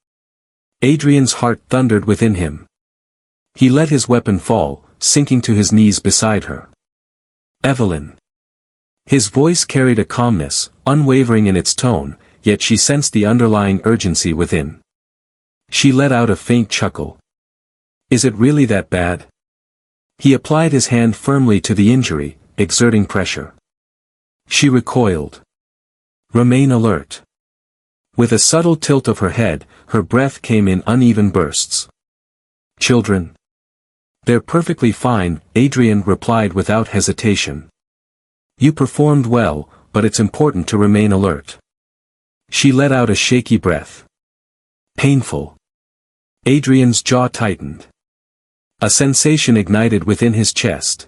Adrian's heart thundered within him. He let his weapon fall, sinking to his knees beside her. Evelyn. His voice carried a calmness, unwavering in its tone, yet she sensed the underlying urgency within. She let out a faint chuckle. Is it really that bad? He applied his hand firmly to the injury, exerting pressure. She recoiled. Remain alert. With a subtle tilt of her head, her breath came in uneven bursts. Children. They're perfectly fine, Adrian replied without hesitation. You performed well, but it's important to remain alert. She let out a shaky breath. Painful. Adrian's jaw tightened. A sensation ignited within his chest.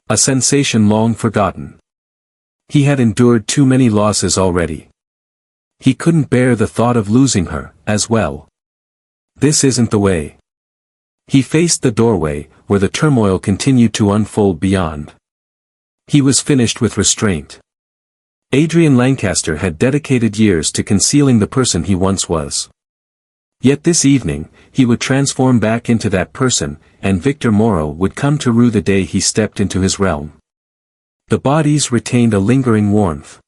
A sensation long forgotten. He had endured too many losses already. He couldn't bear the thought of losing her, as well. This isn't the way. He faced the doorway, where the turmoil continued to unfold beyond. He was finished with restraint. Adrian Lancaster had dedicated years to concealing the person he once was. Yet this evening, he would transform back into that person, and Victor Morrow would come to rue the day he stepped into his realm. The bodies retained a lingering warmth.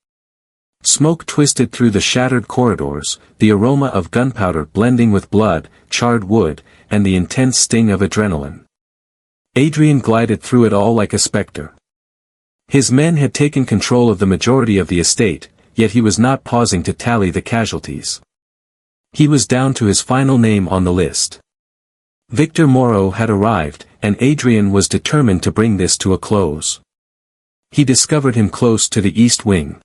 Smoke twisted through the shattered corridors, the aroma of gunpowder blending with blood, charred wood, and the intense sting of adrenaline. Adrian glided through it all like a specter. His men had taken control of the majority of the estate, yet he was not pausing to tally the casualties. He was down to his final name on the list. Victor Morrow had arrived, and Adrian was determined to bring this to a close. He discovered him close to the east wing.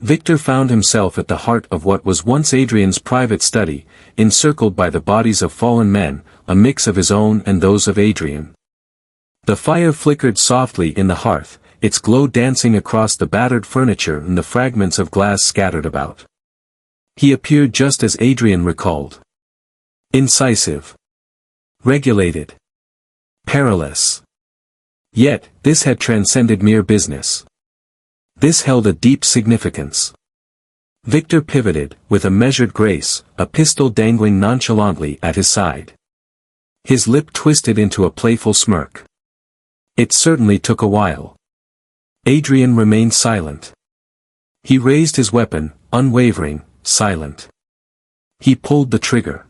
Victor found himself at the heart of what was once Adrian's private study, encircled by the bodies of fallen men, a mix of his own and those of Adrian. The fire flickered softly in the hearth, its glow dancing across the battered furniture and the fragments of glass scattered about. He appeared just as Adrian recalled. Incisive. Regulated. Perilous. Yet, this had transcended mere business. This held a deep significance. Victor pivoted, with a measured grace, a pistol dangling nonchalantly at his side. His lip twisted into a playful smirk. It certainly took a while. Adrian remained silent. He raised his weapon, unwavering, silent. He pulled the trigger.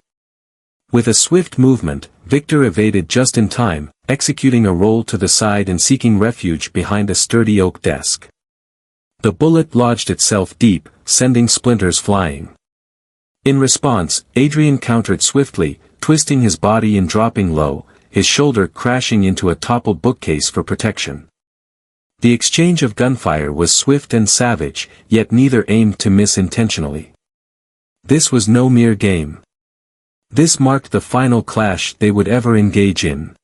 With a swift movement, Victor evaded just in time, executing a roll to the side and seeking refuge behind a sturdy oak desk. The bullet lodged itself deep, sending splinters flying. In response, Adrian countered swiftly, twisting his body and dropping low, his shoulder crashing into a toppled bookcase for protection. The exchange of gunfire was swift and savage, yet neither aimed to miss intentionally. This was no mere game. This marked the final clash they would ever engage in.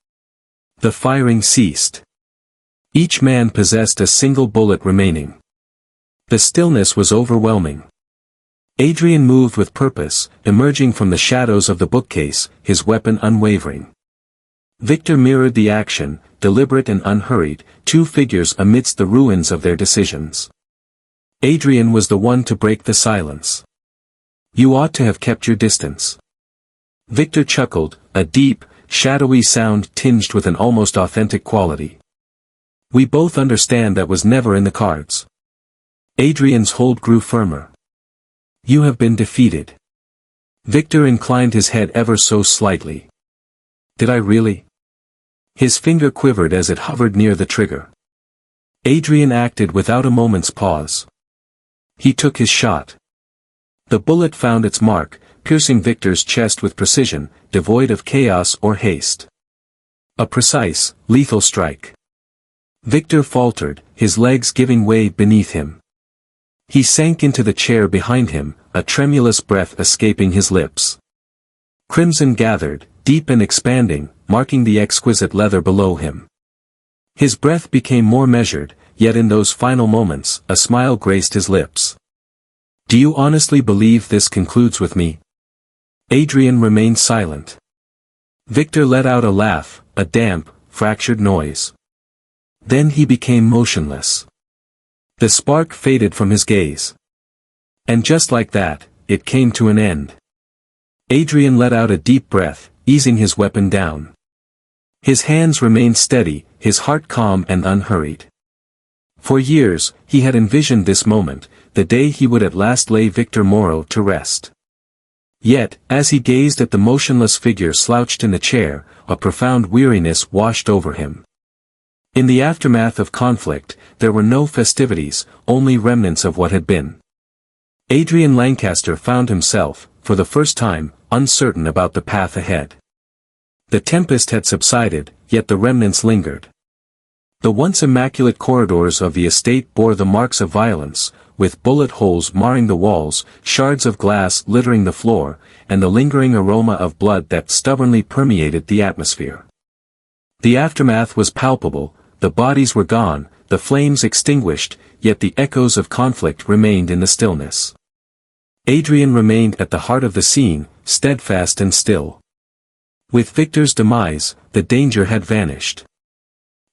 The firing ceased. Each man possessed a single bullet remaining. The stillness was overwhelming. Adrian moved with purpose, emerging from the shadows of the bookcase, his weapon unwavering. Victor mirrored the action, deliberate and unhurried, two figures amidst the ruins of their decisions. Adrian was the one to break the silence. "You ought to have kept your distance." Victor chuckled, a deep, shadowy sound tinged with an almost authentic quality. "We both understand that was never in the cards." Adrian's hold grew firmer. "You have been defeated." Victor inclined his head ever so slightly. "Did I really?" His finger quivered as it hovered near the trigger. Adrian acted without a moment's pause. He took his shot. The bullet found its mark, piercing Victor's chest with precision, devoid of chaos or haste. A precise, lethal strike. Victor faltered, his legs giving way beneath him. He sank into the chair behind him, a tremulous breath escaping his lips. Crimson gathered, deep and expanding, marking the exquisite leather below him. His breath became more measured, yet in those final moments, a smile graced his lips. "Do you honestly believe this concludes with me?" Adrian remained silent. Victor let out a laugh, a damp, fractured noise. Then he became motionless. The spark faded from his gaze. And just like that, it came to an end. Adrian let out a deep breath, easing his weapon down. His hands remained steady, his heart calm and unhurried. For years, he had envisioned this moment, the day he would at last lay Victor Morrow to rest. Yet, as he gazed at the motionless figure slouched in the chair, a profound weariness washed over him. In the aftermath of conflict, there were no festivities, only remnants of what had been. Adrian Lancaster found himself, for the first time, uncertain about the path ahead. The tempest had subsided, yet the remnants lingered. The once immaculate corridors of the estate bore the marks of violence, with bullet holes marring the walls, shards of glass littering the floor, and the lingering aroma of blood that stubbornly permeated the atmosphere. The aftermath was palpable, the bodies were gone, the flames extinguished, yet the echoes of conflict remained in the stillness. Adrian remained at the heart of the scene, steadfast and still. With Victor's demise, the danger had vanished.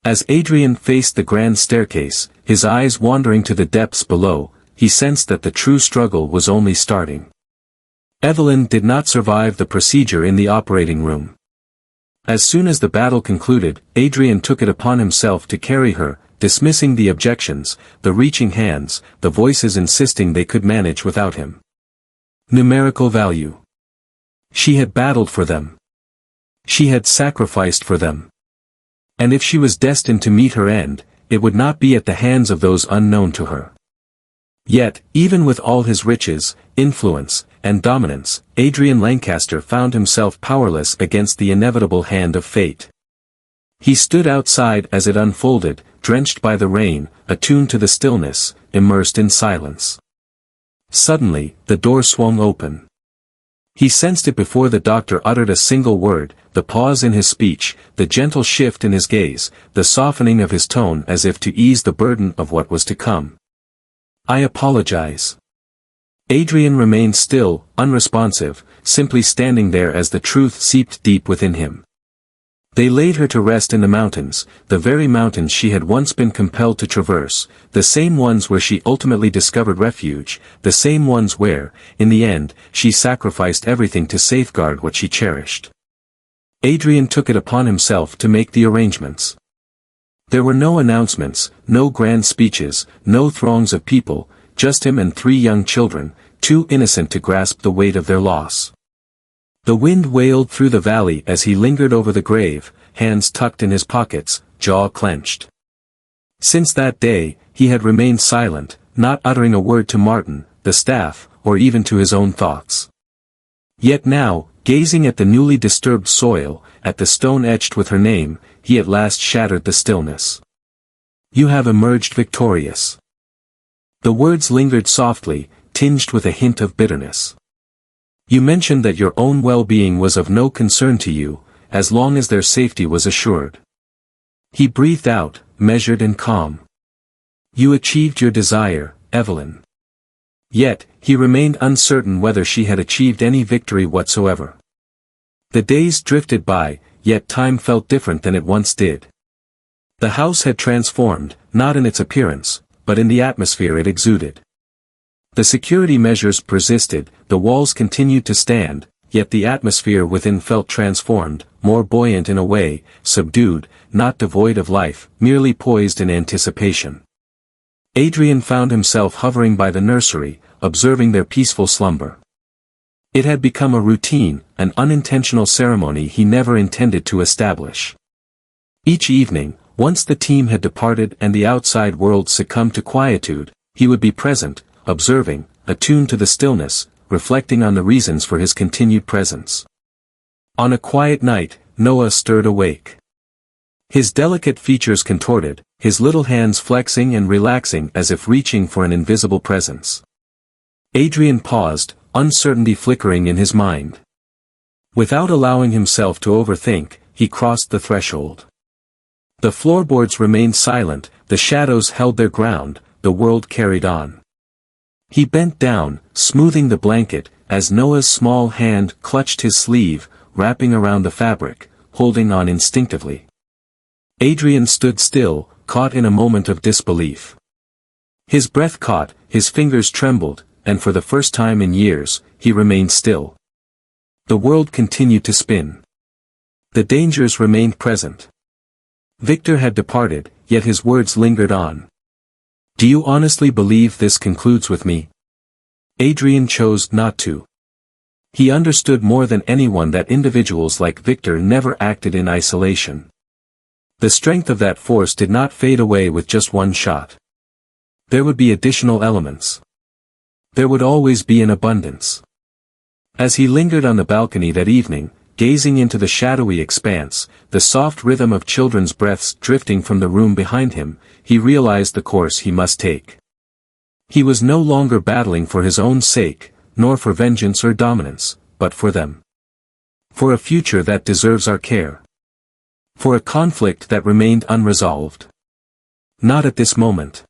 As Adrian faced the grand staircase, his eyes wandering to the depths below, he sensed that the true struggle was only starting. Evelyn did not survive the procedure in the operating room. As soon as the battle concluded, Adrian took it upon himself to carry her, dismissing the objections, the reaching hands, the voices insisting they could manage without him. Numerical value. She had battled for them. She had sacrificed for them. And if she was destined to meet her end, it would not be at the hands of those unknown to her. Yet, even with all his riches, influence, and dominance, Adrian Lancaster found himself powerless against the inevitable hand of fate. He stood outside as it unfolded, drenched by the rain, attuned to the stillness, immersed in silence. Suddenly, the door swung open. He sensed it before the doctor uttered a single word, the pause in his speech, the gentle shift in his gaze, the softening of his tone as if to ease the burden of what was to come. "I apologize." Adrian remained still, unresponsive, simply standing there as the truth seeped deep within him. They laid her to rest in the mountains, the very mountains she had once been compelled to traverse, the same ones where she ultimately discovered refuge, the same ones where, in the end, she sacrificed everything to safeguard what she cherished. Adrian took it upon himself to make the arrangements. There were no announcements, no grand speeches, no throngs of people, just him and 3 young children, too innocent to grasp the weight of their loss. The wind wailed through the valley as he lingered over the grave, hands tucked in his pockets, jaw clenched. Since that day, he had remained silent, not uttering a word to Martin, the staff, or even to his own thoughts. Yet now, gazing at the newly disturbed soil, at the stone etched with her name, he at last shattered the stillness. "You have emerged victorious." The words lingered softly, tinged with a hint of bitterness. "You mentioned that your own well-being was of no concern to you, as long as their safety was assured." He breathed out, measured and calm. "You achieved your desire, Evelyn." Yet, he remained uncertain whether she had achieved any victory whatsoever. The days drifted by, yet time felt different than it once did. The house had transformed, not in its appearance, but in the atmosphere it exuded. The security measures persisted, the walls continued to stand, yet the atmosphere within felt transformed, more buoyant in a way, subdued, not devoid of life, merely poised in anticipation. Adrian found himself hovering by the nursery, observing their peaceful slumber. It had become a routine, an unintentional ceremony he never intended to establish. Each evening, once the team had departed and the outside world succumbed to quietude, he would be present, observing, attuned to the stillness, reflecting on the reasons for his continued presence. On a quiet night, Noah stirred awake. His delicate features contorted, his little hands flexing and relaxing as if reaching for an invisible presence. Adrian paused, uncertainty flickering in his mind. Without allowing himself to overthink, he crossed the threshold. The floorboards remained silent, the shadows held their ground, the world carried on. He bent down, smoothing the blanket, as Noah's small hand clutched his sleeve, wrapping around the fabric, holding on instinctively. Adrian stood still, caught in a moment of disbelief. His breath caught, his fingers trembled, and for the first time in years, he remained still. The world continued to spin. The dangers remained present. Victor had departed, yet his words lingered on. "Do you honestly believe this concludes with me?" Adrian chose not to. He understood more than anyone that individuals like Victor never acted in isolation. The strength of that force did not fade away with just one shot. There would be additional elements. There would always be an abundance. As he lingered on the balcony that evening, gazing into the shadowy expanse, the soft rhythm of children's breaths drifting from the room behind him, he realized the course he must take. He was no longer battling for his own sake, nor for vengeance or dominance, but for them. For a future that deserves our care. For a conflict that remained unresolved. Not at this moment.